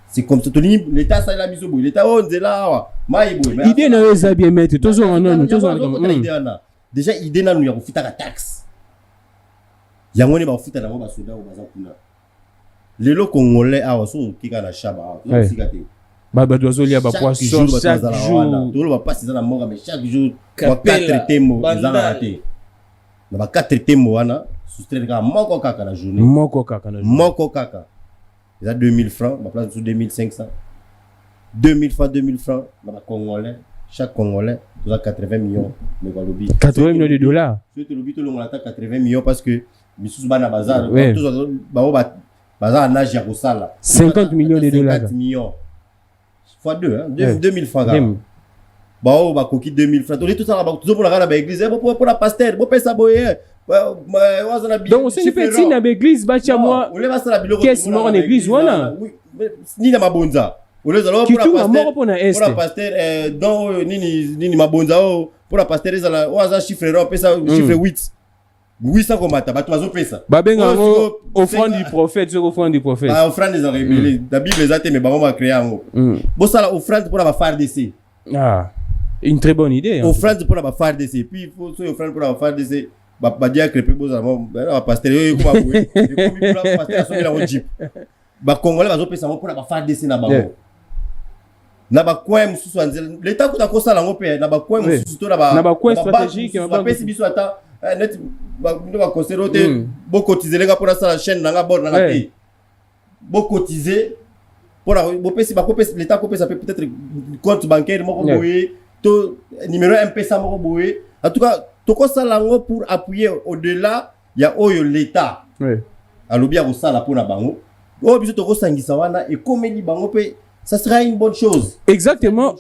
c'est comme ça l'état ça la biso boy l'état on nzela wa mai boy idée na eza bien mettre tozo non tozo déjà idée na nous ya ko futaka taxe yango ne ba futa na ba soda o baza kuna lelo congolais awa so kika na shaba sikate Baba dozo lia ba poisson chaque jour tout le va passer dans la mort mais chaque jour ba 4 tembo za na raté na ba 4 tembo wana soustraire ka moko kaka na journée moko kaka za 2000 francs ma place sur 2500 2000 francs na ba congolais chaque congolais doit 80 millions mais ba lobby 80 millions de dollars surtout lobby to longa ta 80 millions parce que misusu bana bazar tous ba bazar en âge ya kosala 50 millions de dollars 50 millions fois 2 hein 2000 francs bah ba coquille 2000 francs tout ça là tout pour la église pour la pasteur pour pesa boyer donc c'est petit na église ba tia moi qu'est-ce mo en église wana ni na mabonza ole zalo pour la pasteur donc nini mabonza pour la pasteur ezala waza chiffre ro pesa chiffre 800 komata bato bazo pesa babenga ngo offrande du prophète ah offrande des rebelles la bible ezate mais bango ba créer ngo bo sala offrande pour la FARDC ah une très bonne idée offrande pour la FARDC puis il faut so offrande pour la FARDC ba dia crépé bo sala ba pasteur yo ko ba boué et comme pour la pasteur so la jeep ba congolais bazo pesa mo pour la FARDC na bango na ba coin mususu anzela l'état ko ta ko sala ngo pe na ba coin mususu to na ba coin stratégique ba pesi biso ata net ba conserver bo cotiser les gars pour ça la chaîne nanga bord nanga té bo cotiser pour la bo pesi ba copé l'état copé ça peut peut-être compte bancaire moko boye to numéro M-Pesa moko boye en tout cas to ko sala ngo pour appuyer au-delà ya oyo l'état alobi ya ko sala pour na bango o biso to ko sangisa wana et komeli bango pe ça sera une bonne chose. Exactement.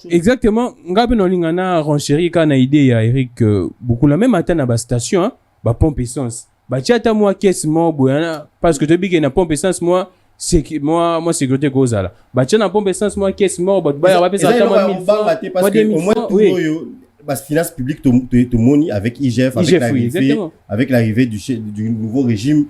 Ngabe no lingana renchéri kana idée ya Eric beaucoup la même atteint na ba station hein, ba pompe essence. Ba tiata moi caisse mo boyana parce que depuis que na pompe essence moi c'est moi sécurité cause là. Ba tiata na pompe essence moi caisse mo ba ba pesa ta moi 1000 francs. Parce que au moins tout yo ba finance publique to money avec IGF avec l'arrivée du nouveau régime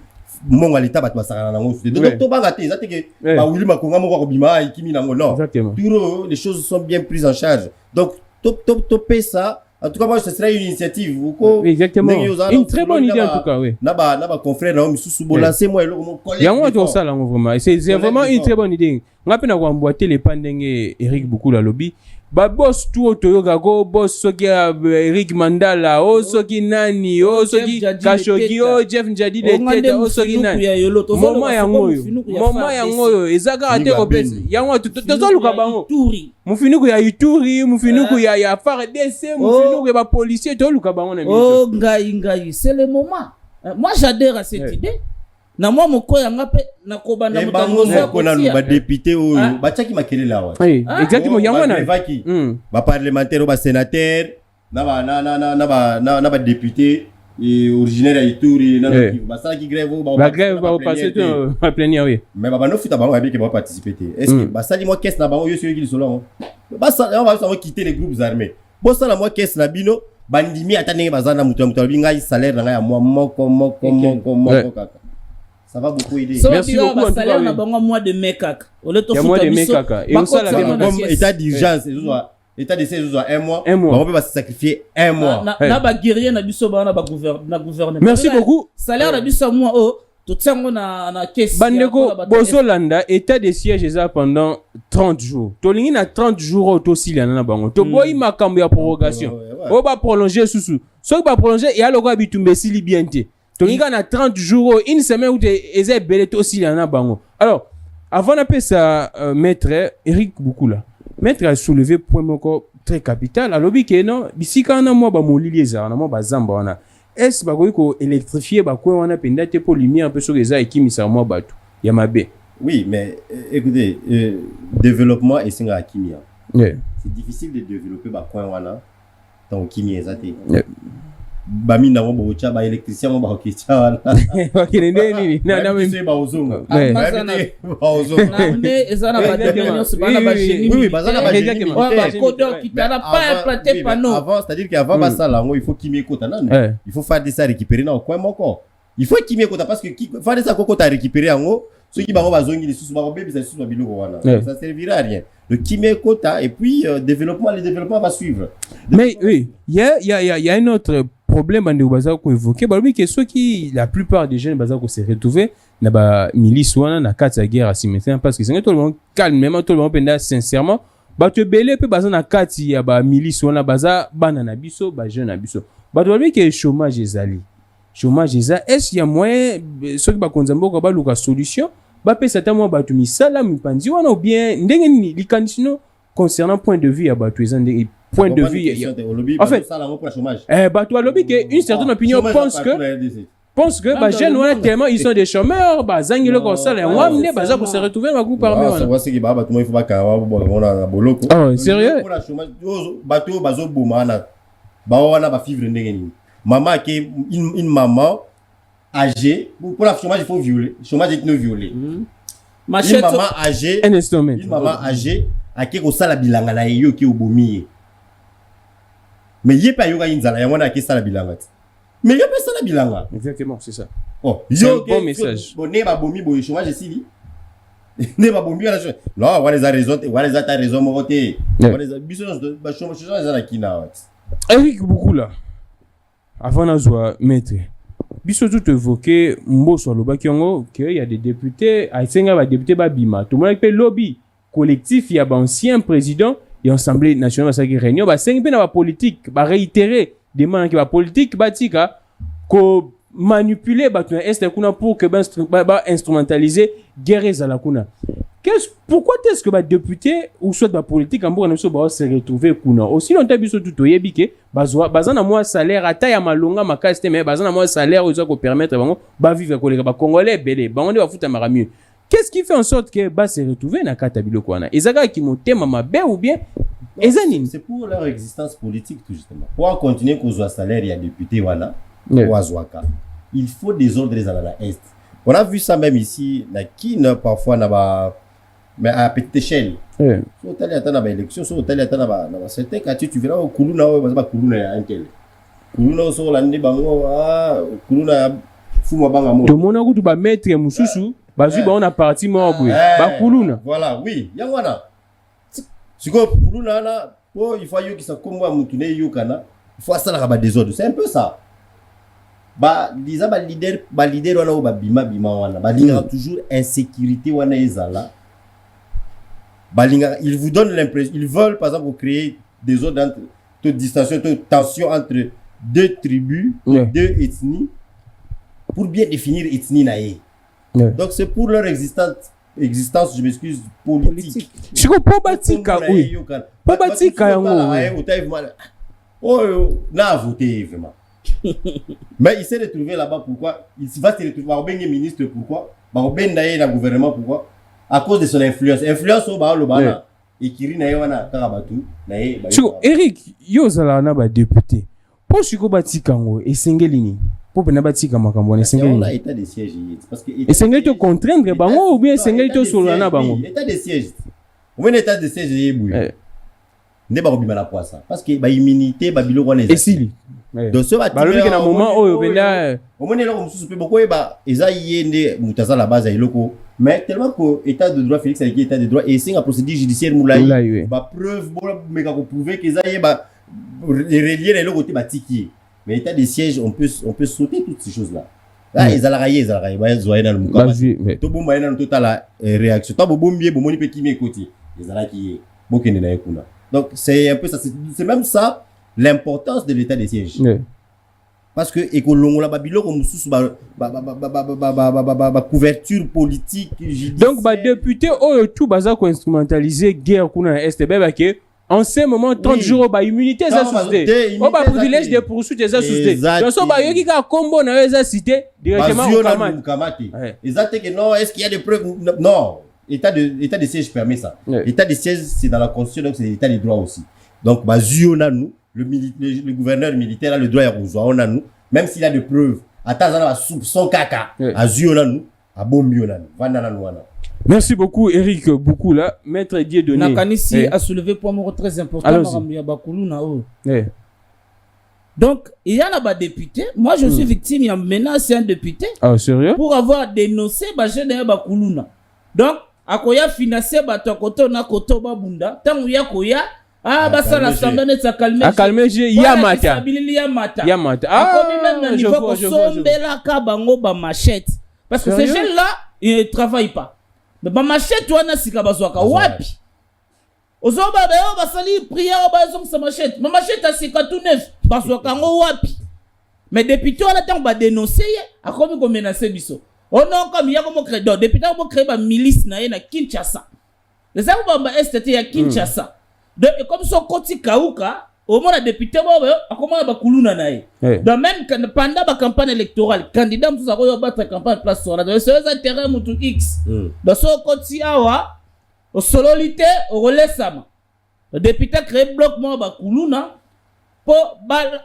mon l'état bat basara nango donc to bangate ça que ba wili makonga moko ko bima ikimi nango non tout les choses sont bien prises en charge donc to paie ça en tout cas moi ce serait une initiative exactement une très bonne idée en tout cas oui na ba confrère na misusu bo lancer moi eloko mo collègue yango to ça là vraiment c'est vraiment une très bonne idée ngapena ko emboîter les pandenge Eric beaucoup la lobby ba boss tout toyoka ko boss soki Eric Mandala o soki nani o soki Kashogi o Jeff Njadi le tete o soki nani moma yango ezaka te ko pesa yango to luka bango mufinuku ya Ituri mufinuku ya FARDC mufinuku ya ba policier to luka bango na oh ngai c'est le moment. Moi j'adhère à cette idée. Na moi moko yanga pe na kobanda mutango ko na ba député o bachaki makele la wa exactement yango na ba parlementaire ba sénateur na ba député originaire ya Ituri na ba sala ki grève ba passer tout ba plénière oui mais ba no futa bango abi ke ba participer est-ce que ba sali mo caisse na bango yo sur ki solo ba sala on va quitter les groupes armés bo sala mo caisse na bino bandimi atane bazana mutu binga salaire na ya moko kaka. Ça va beaucoup aider. Merci beaucoup. En tout cas, on a un mois de mai kaka. Il y a mois de mai kaka. Et on ça la comme état d'urgence, état d'essai, un mois. On peut pas se sacrifier un mois. Na ba guerrier na biso ba na gouvernement. Merci beaucoup. Salaire na biso mois tout ça on a caisse. Bandeko Bozolanda état de siège ça pendant 30 jours. Tolingi na 30 jours aussi là na bango. To boyi makambo ya prorogation. O ba prolonger sous. So ba prolonger et alors ba bitumbe sili bien té. Donc, il y a 30 jours, une semaine où ils ont belé aussi là bango. Alors, avant d'appeler ça, maître Eric Boukoula, maître a soulevé point très capital. Alors, il non, ici quand on a moi molili ça, on a moi zamba on a. Est-ce que électrifier quoi on a pendate pour lumière un peu sur les ailes qui mis ça moi bateau. Yamabe. Oui, mais écoutez, développement et c'est la chimie. C'est difficile de développer quoi on a tant chimie zate. Bami na mo bocha ba électricien mo ba okitcha bakirende nini na mimi ba uzungu na ne ezana ba déunion bana ba génie oui bazana ba génie ba codeur qui t'a pas implanté panneau avant c'est-à-dire qu'avant ba ça là il faut kimie kota nan il faut faire des ça récupérer na coin moko il faut kimie kota parce que faire des ça koko ta récupérer ngo ceux qui ba bazongi les sous ba bébé ça sous ba biloko wana ça servira à rien le kimie kota et puis le développement va suivre. Mais oui il y a un autre problème bande baza ko évoquer balobi que ceux qui la plupart des jeunes baza ko se retrouver na ba milice wana na kati ya guerre asymétrique parce que c'est tout le monde calmement tout le monde penda sincèrement ba te belé pe baza na kati ya ba milice wana baza bana na biso ba jeune na biso ba balobi que chômage ezali est-ce qu'il y a moyen ceux qui ba konzambo ko ba luka solution ba pe certains mois ba tu misala mipandi wana ou bien ndenge ni likandisino concernant point de vue ya ba tu ezande point de vue en fait toi lobby que une certaine opinion pense que bah jeunes on tellement ils sont des chômeurs bah zangile comme ça là on amener bah ça pour se retrouver dans groupe armé on c'est que bah tout il faut pas qu'on a boloko oh sérieux pour la chômage bateau bazo bomana bah on a ba vivre ndenge ni maman qui une maman âgée pour la chômage il faut violer chômage est non violé une maman âgée une maman âgée à qui ko sala bilanga na yo ki obomi. Mais il y a pas yoga inzala ya mwana ki sala bilanga. Mais il y a pas sala bilanga. Exactement, c'est ça. Oh, c'est un bon message. Bonne ba bomi bo chômage sili. Ne ba bomi la chose. Non, on les a raison, on les a ta raison mo côté. On les a biso ba chômage za kina. Eric Boukoula. Avant nazwa maître. Biso tout évoquer mboso lobaki ngo que il y a des députés, aisenga ba député ba bima. Tout le monde peut lobby collectif il y a ba ancien président et l'Assemblée nationale va réunion ba cinq na ba politique ba réitérer demande que ba politique ba tika ko manipuler ba tu est kuna pour que ba instrumentaliser guerre za la kuna. Pourquoi est-ce que ba député ou soit ba politique en bourg ba se retrouver kuna aussi longtemps biso tout yebike bazana moi salaire ata ya malonga makasite mais bazana moi salaire ozo ko permettre bango ba vivre ko les ba congolais belé bango ba futa maramio. Qu'est-ce qui fait en sorte que bah se retrouver na kata biloko wana ezaka ki motema mabe ou bien ezanine c'est pour leur existence politique tout justement pour continuer kozwa salaire ya député wana wazwaka il faut des ordres à la est on a vu ça même ici na kine parfois na ba mais à petite échelle so tali ata na ba élection so tali ata na ba certains quartiers tu verras kuluna ba kuluna ya ankel kuluna so la ndi bango kuluna fuma banga mo to mona kutu ba maître mususu bazui ba on a parti mo boy ba kuluna voilà oui yangwana siko kuluna na po il faut yo ki sa komwa mutu ne yo kana il faut ça la ba désordre c'est un peu ça ba liza ba leader wana ba bima wana ba linga toujours insécurité wana ezala ils vous donnent l'impression, ils veulent par exemple créer des zones de distinction, de tension entre deux tribus, deux ethnies, pour bien définir ethnie naïe. Donc c'est pour leur existence, je m'excuse, politique. Je comprends pas tika, oui. Pas batika n'a voté vraiment. Mais il s'est retrouvé là-bas, pourquoi? Il va se retrouver ministre, pourquoi? Dans le gouvernement, pourquoi? À cause de son influence. Influence au bas, le bas, et qui n'a pas Karabatu. Eric, Yozala n'a pas député. Pour ce que batika et Sengelini. Pour ne pas dire makambo ne Sengelini. On a état de siège. Et Sengeli te contraindre bango ou bien Sengeli te solana bango. État de siège. Ou bien état de siège yeboué. Ne ba obima la poisse parce que ba immunité ba bilo wana ezali. Donc ce ba lobi na moment oyo benda au moins là comme sous pe boko ba eza yende mutaza la base iloko mais tellement que état de droit Félix avec état de droit et c'est la procédure judiciaire moulaï ba preuve bon mais ka ko prouver que eza ba relier les côté ba tiki mais état de siège on peut sauter toutes ces choses là. Là ils ala rayer ba zoyer dans le mukaba to bomba na total réaction to bombier bomoni pe kimi côté ils ala qui bokene na ekuna. Donc c'est un peu ça, c'est même ça l'importance de l'état de siège. Parce que écolongola babilo comme sous couverture politique judiciaire. Donc ba député tout baza ko instrumentaliser guerre kuna est ba que en ce moment 30 jours ba immunité ça suscité. On ba privilège de poursuite ça suscité. Donc so ba yoki ka combo na eza cité directement au Kamati. Exact que non, est-ce qu'il y a des preuves? Non. État de siège permet ça. État de siège, c'est dans la Constitution, donc c'est l'état des droits aussi. Donc, on a nous, le gouverneur militaire a le droit à on a nous, même s'il a des preuves. Attends, son caca, à on a nous, à bombi on a nous. Merci beaucoup, Eric, beaucoup là. Maître Dieudonné. Nakanisi a soulevé un point très important. Donc, il y a un député. Moi, je suis victime, il y a menacé un député. Ah, sérieux? Pour avoir dénoncé jeune Bakuluna. Donc, akoya financer bato koto na koto babunda tangu ya koya basala samba net sa calmer yamata akomi même na niveau ko sombela ka bango ba machette parce que ces jeunes là ils travaillent pas mais ba machette wana sika bazwaka wapi ozoba bayo basali prière bazong sa machette ma machette a sika tout neuf bazwaka ngo wapi mais député wana tangu ba dénoncer akomi ko menacer biso. On a comme il y a comme créé depuis qu'on crée une milice na Kinshasa. Les gens qui ont été à Kinshasa. Donc comme son côté Kauka, au moins les députés a comment ba kuluna nae. Donc même pendant la campagne électorale, candidat nous avons battre campagne place sur la. Donc c'est un terrain mutu X. Donc son côté awa, au sololité au relais sama. Le député crée bloc moi ba kuluna. Pour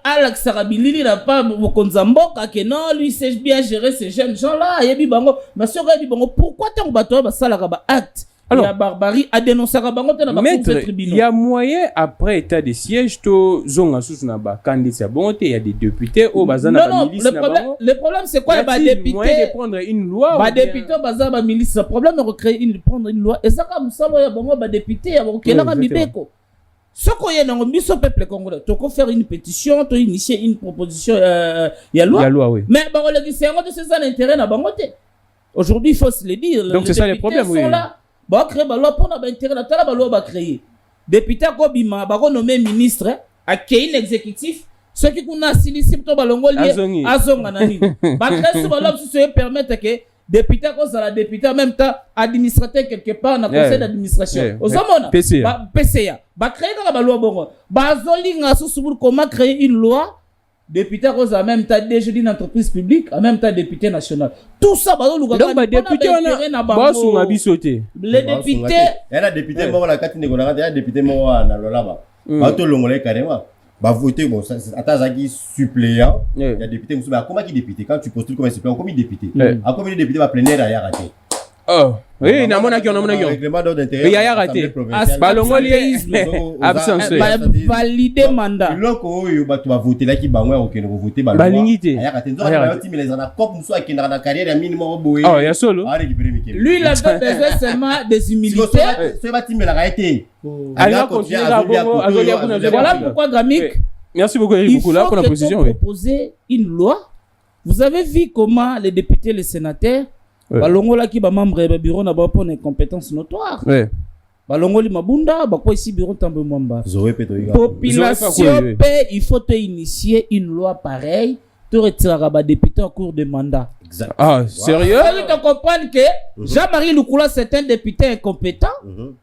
Alex Sarabilili n'a pas Mokonzamboka que non lui sait bien gérer ces jeunes gens là yebi bango monsieur yebi bango pourquoi tant bato ba sala ka ba acte la barbarie a dénoncé ka bango na ba tribunal. Il y a moyen après état de siège to zonga sous na ba candidat bon il y a des députés au bazana ba milice na bango. Le problème c'est quoi ba député moyen de prendre une loi ba député bazana ba milice le problème est recréer prendre une loi et ça comme ça ya bango ba député ya ko kela ka mibeko. Ce qu'on y a dans le peuple congolais, tu peux faire une pétition, tu initier une proposition, il y a loi, oui. Mais bon, c'est un de ces intérêts à Bangote. Aujourd'hui, il faut se le dire. Donc c'est ça le problème, oui. Là, bah créer bah loi pour na intérêt na tala bah loi bah créer. Député ko bima bah nommé ministre, à qui l'exécutif, ceux qui qu'on a silicé to balongo lié azonga nani. Bah créer ce bah loi se permettre que député comme ça la député en même temps administrateur quelque part dans conseil d'administration aux hommes PCA ba créer la loi bongo ba zolinga sous comment créer une loi député comme ça en même temps DG d'une entreprise publique en même temps député national tout ça ba donc ba député on a ba sunga bisoté les députés et la député mo la katine ko na député mo na lola ba to longolé carrément bah voter bon ça attends suppléant il y a député comment qui député quand tu postules comme suppléant comme député à combien de députés va plénière à raté oui na mona qui on règlement d'ordre intérieur il y a raté balongoliisme absence valider mandat loko yo ba tu va voter là qui ba ngwa okene ko voter ba balingité ya raté donc ba ti les ana cop muso akenda na carrière ya minimum boye oh ya solo lui il a besoin seulement des humilités c'est ba ti me la raté voilà pourquoi Gramik merci beaucoup Eric beaucoup là pour la position proposer une loi. Vous avez vu comment les députés les sénateurs balongola qui ba membre du bureau na ba pour une compétence notoire balongoli mabunda bakwa ici bureau tambo mwamba Zoé Petoiga. population paix il faut te initier une loi pareille te retirer ba député en cours de mandat. Exact. Ah, sérieux? Tu te comprends que Jean-Marie Lukula c'est un député incompétent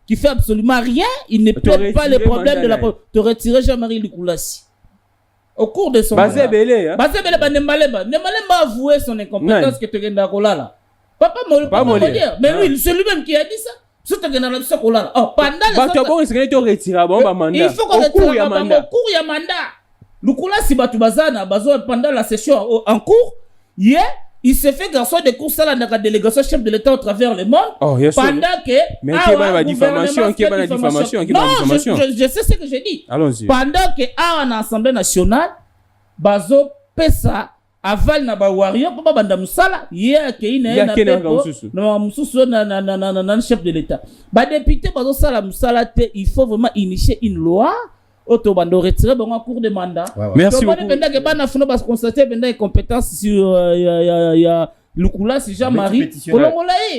qui fait absolument rien, il ne plaide pas les problèmes de la te retirer Jean-Marie Lukula si au cours de son mandat. Bazebele Nemaleba avoué son incompétence que tu viens là. Papa Molière, mais lui c'est lui-même qui a dit ça. Oh, pendant il faut qu'on retire au cours ya mandat. Lukula si batu bazana pendant la session en cours, il se fait garçon de cours à la délégation chef de l'État au travers le monde pendant que mais qui va la diffamation je sais ce que j'ai dit. Allons-y. Pendant que en Assemblée nationale bazo pesa aval na ba warrior papa banda musala ke ina na chef de l'État ba député bazo sala musala te il faut vraiment initier une loi auto bando retirer bon en cours de mandat. Merci beaucoup. Pendant que bana fino bas constater benda incompétence sur ya Lukula si Jean-Marie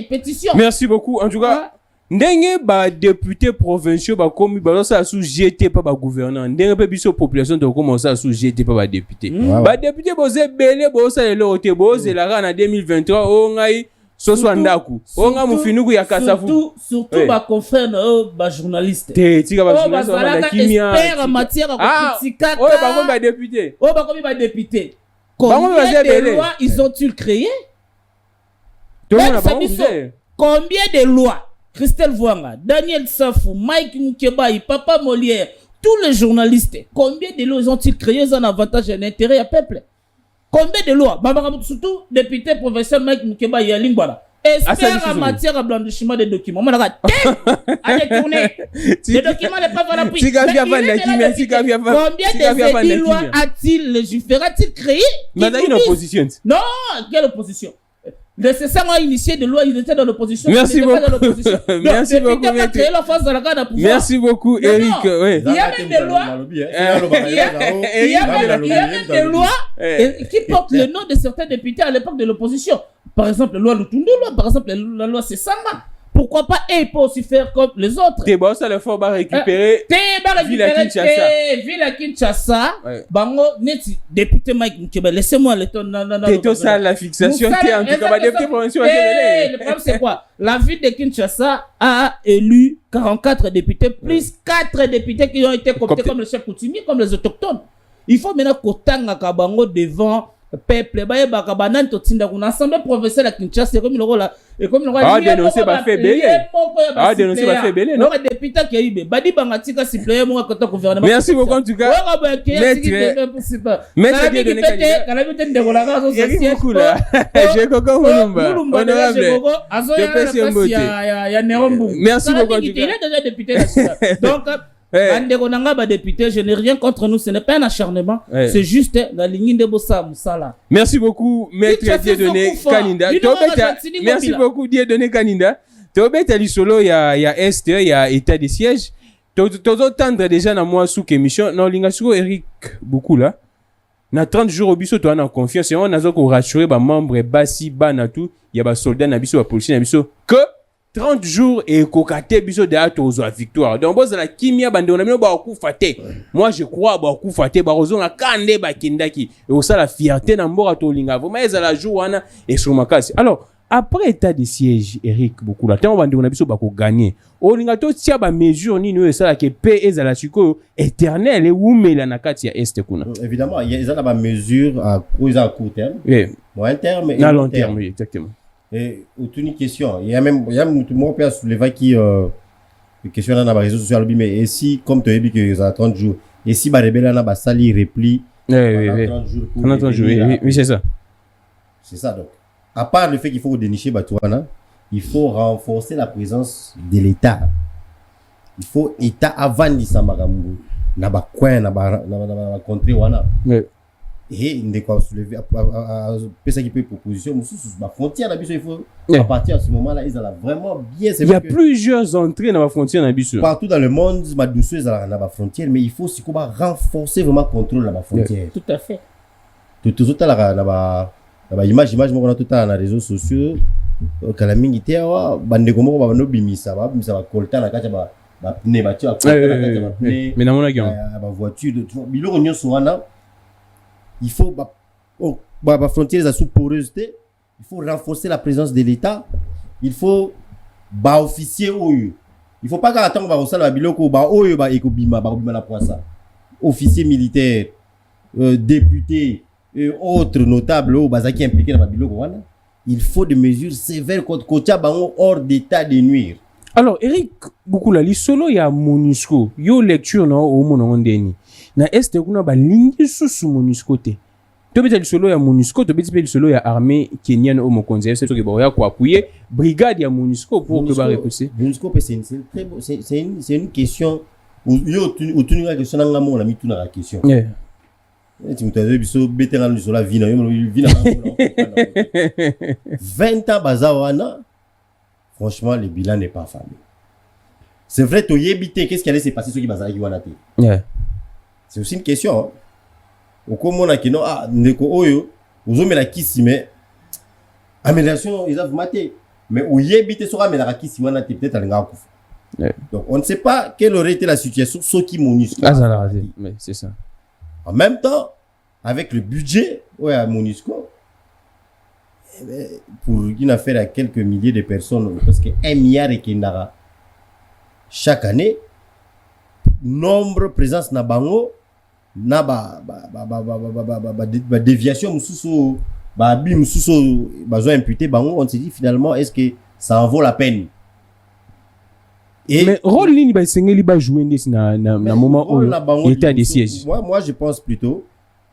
pétition. Merci beaucoup en tout cas. Ndenge ba député provinciaux ba komi ba ça sous GT pas ba gouverneur ndenge pe biso population de commencer à sous GT pas ba député ba député boze belé bo ça le hote boze la en 2023 o ngai soso ndaku o nga mufinuku ya kasafu surtout ba confrère ba journaliste te tika ba journaliste ba kimia expert en matière de critique o ba komi ba député combien de lois ils ont-ils créé combien de lois Christelle Vouanga, Daniel Safou, Mike Moukebaï, Papa Molière, tous les journalistes, combien de lois ont-ils créé en avantage et un intérêt à peuple? Combien de lois? Surtout député provincial Mike Moukebaï à Lingwala. Expert en matière de blanchiment des documents. On a allez tourner. Les documents ne pas valables. Combien de lois a-t-il légiféré-t-il créé? Mais il y a une opposition. Non, quelle opposition? Nécessairement initié de loi, il était dans l'opposition. Merci beaucoup. Merci beaucoup. Merci beaucoup, Eric. Il y a même des lois. Il y a même des lois qui portent le nom de certains députés à l'époque de l'opposition. Par exemple, la loi Lutundu, par exemple, la loi Sessama. Pourquoi pas et pas aussi faire comme les autres? T'es bon, ça le faut pas récupérer. Villa Kinshasa. Bango, neti député Mike Mukeba. Laissez-moi le ton. T'es tout ça la fixation. T'es en tout cas député provincial. Le problème c'est quoi? La ville de Kinshasa a élu 44 députés plus 4 députés qui ont été cooptés comme les chefs coutumiers, comme les autochtones. Il faut maintenant qu'Otanga Kabango devant peuple baye bakabanan to tinda kuna assemblée provinciale à Kinshasa comme le rôle et comme le rôle dénoncer ba fait belé dénoncer ba fait belé non député qui ibe badi bangatika suppléer moi côté gouvernement. Merci beaucoup en tout cas maître je coco mulumba honorable ya Nerombu. Merci beaucoup en tout cas. Il est déjà député national donc député, je n'ai rien contre nous, ce n'est pas un acharnement, c'est juste la ligne de Bossa Moussala. Merci beaucoup, maître Dieudonné Kaninda. Merci beaucoup, Dieudonné Kaninda. Tobeta lisolo ya Est, ya état de siège. Tozo tendre déjà na moi sous émission. Non, l'ingasuko Eric beaucoup là. Na 30 jours au biso to en confiance et on a ko rassurer ba membre basi bana tout, ya ba soldat na biso ba policier na biso que 30 jours et kokate biso de atozo à victoire. Donc boza la kimia bande on a mis ba kufate. Moi je crois ba kufate ba rozo na kande ba kindaki et au ça la fierté na mbora to linga. Vraiment ils la joana et sur makasi. Alors après état de siège Eric beaucoup la temps bande on a biso ba ko gagner. O linga to tia ba mesure ni no ça la ke paix ezala siko éternel et umela na kati ya est kuna. Évidemment, il y a ba mesure à court terme. Oui. Moyen terme et long terme, oui, exactement. Et une question, il y a tout le monde peut soulever qui question dans les réseaux sociaux mais et si comme tu as dit que ça 30 jours et si ba rebelle na ba sali repli oui 30 jours oui c'est ça. C'est ça donc. À part le fait qu'il faut dénicher Batouana, il faut renforcer la présence de l'État. Il faut État avant d'Isamagamou na ba coin na ba contrée wana. Et il ne quoi soulever ça qui peut proposition la frontière la il faut à partir de ce moment là ils ont vraiment bien il y a plusieurs entrées dans la frontière na biso partout dans le monde ma douceuse dans la frontière mais il faut aussi qu'on renforcer vraiment le contrôle de la frontière. Tout à fait tout à la image on a tout à dans les réseaux sociaux kala mingi te awa bandeko moko babando bimisa bakolta na kati ya bapne batie mais namona ki bavoiture biloko nyonso wana il faut bafrontières sous porosité, il faut renforcer la présence de l'État, il faut officier oyo, il faut pas qu'attendre bakosala biloko oyo ekobima na poisa, officier militaire, député et autres notables oyo bazaki impliqués dans biloko wana. Il faut des mesures sévères contre Kocha Bango hors d'état de nuire. Alors, Eric, beaucoup la solo ya MONUSCO, yo lecture no o mono ndeni. Na este kuna ba lingi susu MONUSCO te. To beta solo ya MONUSCO, to beta solo ya armée kenyane o mokonze, c'est to ke ba ya ko appuyer brigade ya MONUSCO pour que ba repousser. MONUSCO c'est une question yo tuni la question nga mo na mituna la question. Yeah. Tu m'as biso bétéran du sola vina 20 ans bazawana. Franchement, le bilan n'est pas fameux. C'est vrai, tu y qu'est-ce qui allait se passer sur qui bazaki wanate. C'est aussi une question. Hein. Au comment que non ndeko oyo ozomela kisi mais amélioration ils ont maté mais au yebité sur amela kisi wanate peut-être alinga kufa. Donc on ne sait pas quelle aurait été la situation ce qui MONUSCO. Mais c'est ça. En même temps, avec le budget à MONUSCO, pour une affaire à quelques milliers de personnes, parce que 1 milliard et kendara chaque année, nombre présence na bango, na déviation mususu, abi mususu, besoin imputé bango, on se dit finalement, est-ce que ça en vaut la peine? Et mais rôle ni ba sengeli ba jouer na moment où l'état des sièges. Moi je pense plutôt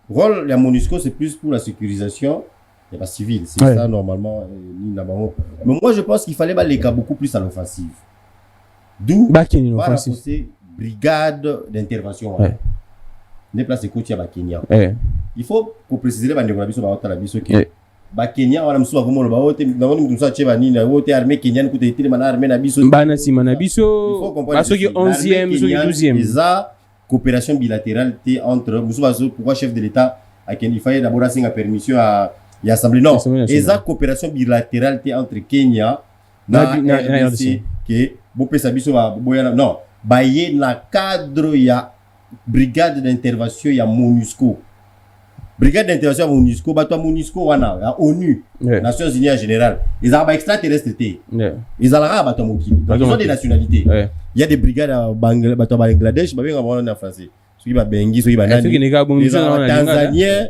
rôle la MONUSCO c'est plus pour la sécurisation et pas civil, c'est ça normalement ni na bango. Mais moi je pense qu'il fallait les cas beaucoup plus à l'offensive. D'où l'offensive brigade d'intervention. Ne place coach à Kenya. Il faut préciser les bandes biso ba la biso que ba Kenya wana msuba komo ba wote na woni mtumsa cheba nini na wote armée kenyane kuta itile mana armée na biso bana sima na biso baso ki 11e so ki 12e eza coopération bilatérale entre msuba pourquoi chef de l'état a ken il fallait d'abord assigner permission à l'Assemblée non eza coopération bilatérale entre Kenya na RDC que bo pesa biso ba boyana non ba ye na cadre ya brigade d'intervention ya MONUSCO. Brigade d'intervention à MONUSCO, MONUSCO wana, à ONU, Nations Unies en général. Ils ont extraterrestres. Ils ont ils ont des nationalités. Il y a des brigades à Bangladesh, ils ont en français. Ceux qui sont Bengi, ceux qui sont Tanzaniens.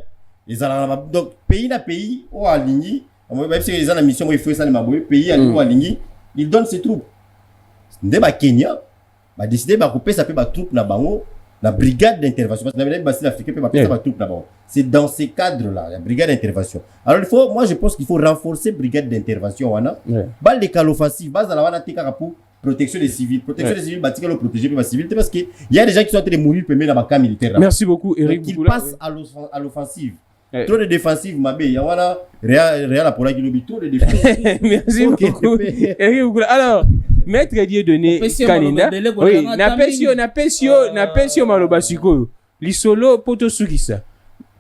Ils ont donc pays na pays ou à Lingui, même si ils ont la mission, il faut ça les maboué, pays à Lingui, ils donnent ses troupes. Ndeba Kenya, ba décider ba couper ça peut ba troupes na bango. La brigade d'intervention, parce que la Basile africaine peut pas tout là-bas. C'est dans ces cadres-là, la brigade d'intervention. Alors moi je pense qu'il faut renforcer la brigade d'intervention. Bal de cal offensif, base à la wana tika pour protection des civils. Protection des civils, batika le protéger les civils, parce qu'il y a des gens qui sont en train de mourir pour mettre dans le camp militaire. Merci beaucoup, Eric. Ils passent à l'offensive. Trop de défensive, Mabé. Il y a voilà, Réal pour la Gilobi, trop de défensive. Merci beaucoup, Eric. Alors, Maître Dieudonné Kaninda, oui, na pesio maloba sikoyo. Lisolo poto sukisa.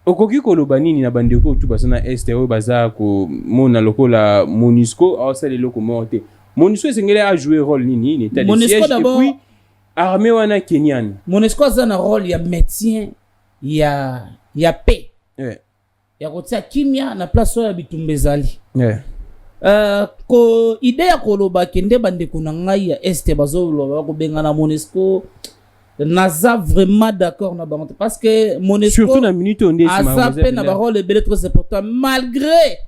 Okoki koloba nini na bandeko tu basana este o baza ko mona lokola MONUSCO a ça les loko monté. MONUSCO esengeli a jouer rôle nini ni état de siège et puis armée wana kenyane. MONUSCO a un rôle ya médecin ya paix. Ya kotia kimia na place ya bitumbezali. Ko idea koloba kende bandeko na ngai ya este bazoloba ko benga na MONUSCO naza vraiment d'accord na bango parce que MONUSCO surtout na minute on dit ça peut na parole est très important malgré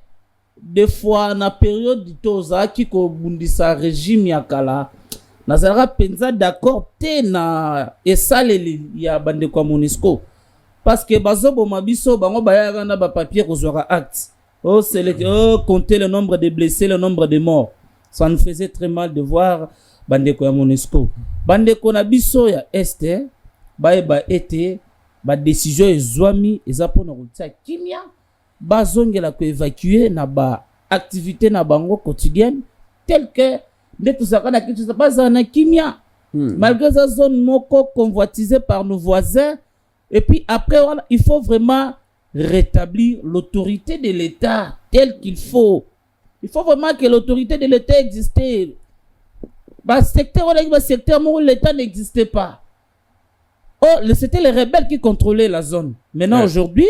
des fois na période toza ki ko bundisa régime ya kala nazara penza d'accord te na esaleli ya bandeko ya MONUSCO parce que bazobo mabiso bango bayaka na ba papier ko zora acte. Compter le nombre de blessés, le nombre de morts. Ça nous faisait très mal de voir bandeko ya MONUSCO. Bandeko na biso ya este, ba été, ba décision ezwami eza pona kotia kimia, ba zongela ko évacuer na ba activité na bango quotidienne tel que ndetu zakana kitu za baza na kimia. Malgré sa zone moko convoitisée par nos voisins et puis après voilà, il faut vraiment rétablir l'autorité de l'État telle qu'il faut. il faut vraiment que l'autorité de l'État existe. Secteur où l'État n'existait pas. Oh, c'était les rebelles qui contrôlaient la zone. Maintenant, aujourd'hui,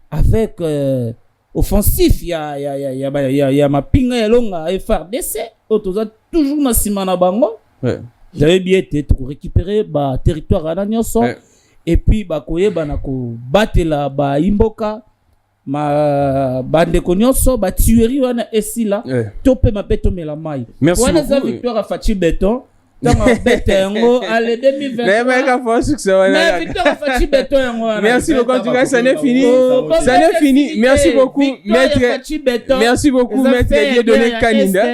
avec offensif, il y a ma pinga et longa FRDC, toujours na simana bango. J'avais bien été pour récupérer le territoire à Nanyonso. Et puis, battre la Imboka. Ma bande konyoso ba tuerie wana esila topé ma beto melamai wana za victoire à Fachi Beton dans bête yango allez 2020 mais ka faut succès wana victoire à Fachi Beton yango merci beaucoup en tout cas ça n'est fini merci beaucoup maître merci beaucoup maître Dieudonné Kaninda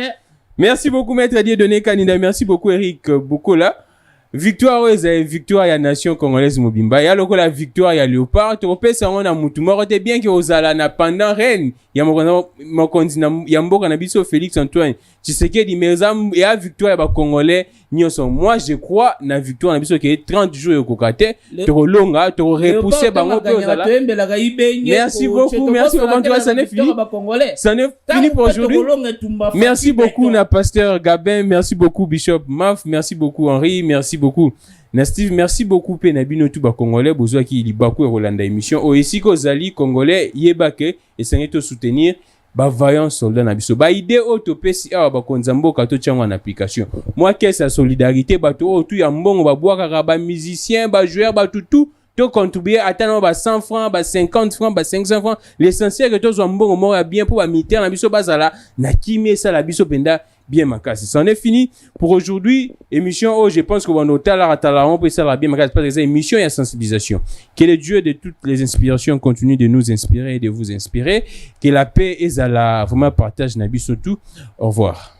merci beaucoup maître Dieudonné Kaninda merci beaucoup Eric Bokola. Victoire victoire ya nation congolaise mobimba ya loko la victoire ya Léopard to pesa ngona mutu moko te bien que ozala na pendant reine ya mokonzi na ya mboka na biso Félix Antoine Tshisekedi mezam ya victoire ya ba congolais nyonso. Moi je crois na victoire na biso que 30 jours ekokate to longa to repousser bango pe ozala. Merci beaucoup en tout cas ça n'est fini pour aujourd'hui. Merci beaucoup na pasteur Gabin, merci beaucoup Bishop Maf, merci beaucoup Henri, merci beaucoup na Steve, merci beaucoup pe na bino tout ba congolais besoin ki libaku e Rolanda émission o esiko zali congolais yebake et ça to soutenir ba vaillant soldat na biso ba idée autopesi a ba konzamboka to tchangwa na application moi qu'est sa solidarité ba to tout ya mbongo ba boaka ba musicien ba joueur ba tout to contribuer attendre ba 100 francs ba 50 francs ba 500 francs l'essentiel que to zo mbongo mo bien pour ba militaire na biso bazala na kimé ça la biso penda bien makasi. C'en est fini pour aujourd'hui. Émission je pense que on on peut ça bien makasi parce que émission et sensibilisation. Que le Dieu de toutes les inspirations continue de nous inspirer et de vous inspirer. Que la paix et la vraiment partage na biso tout. Au revoir.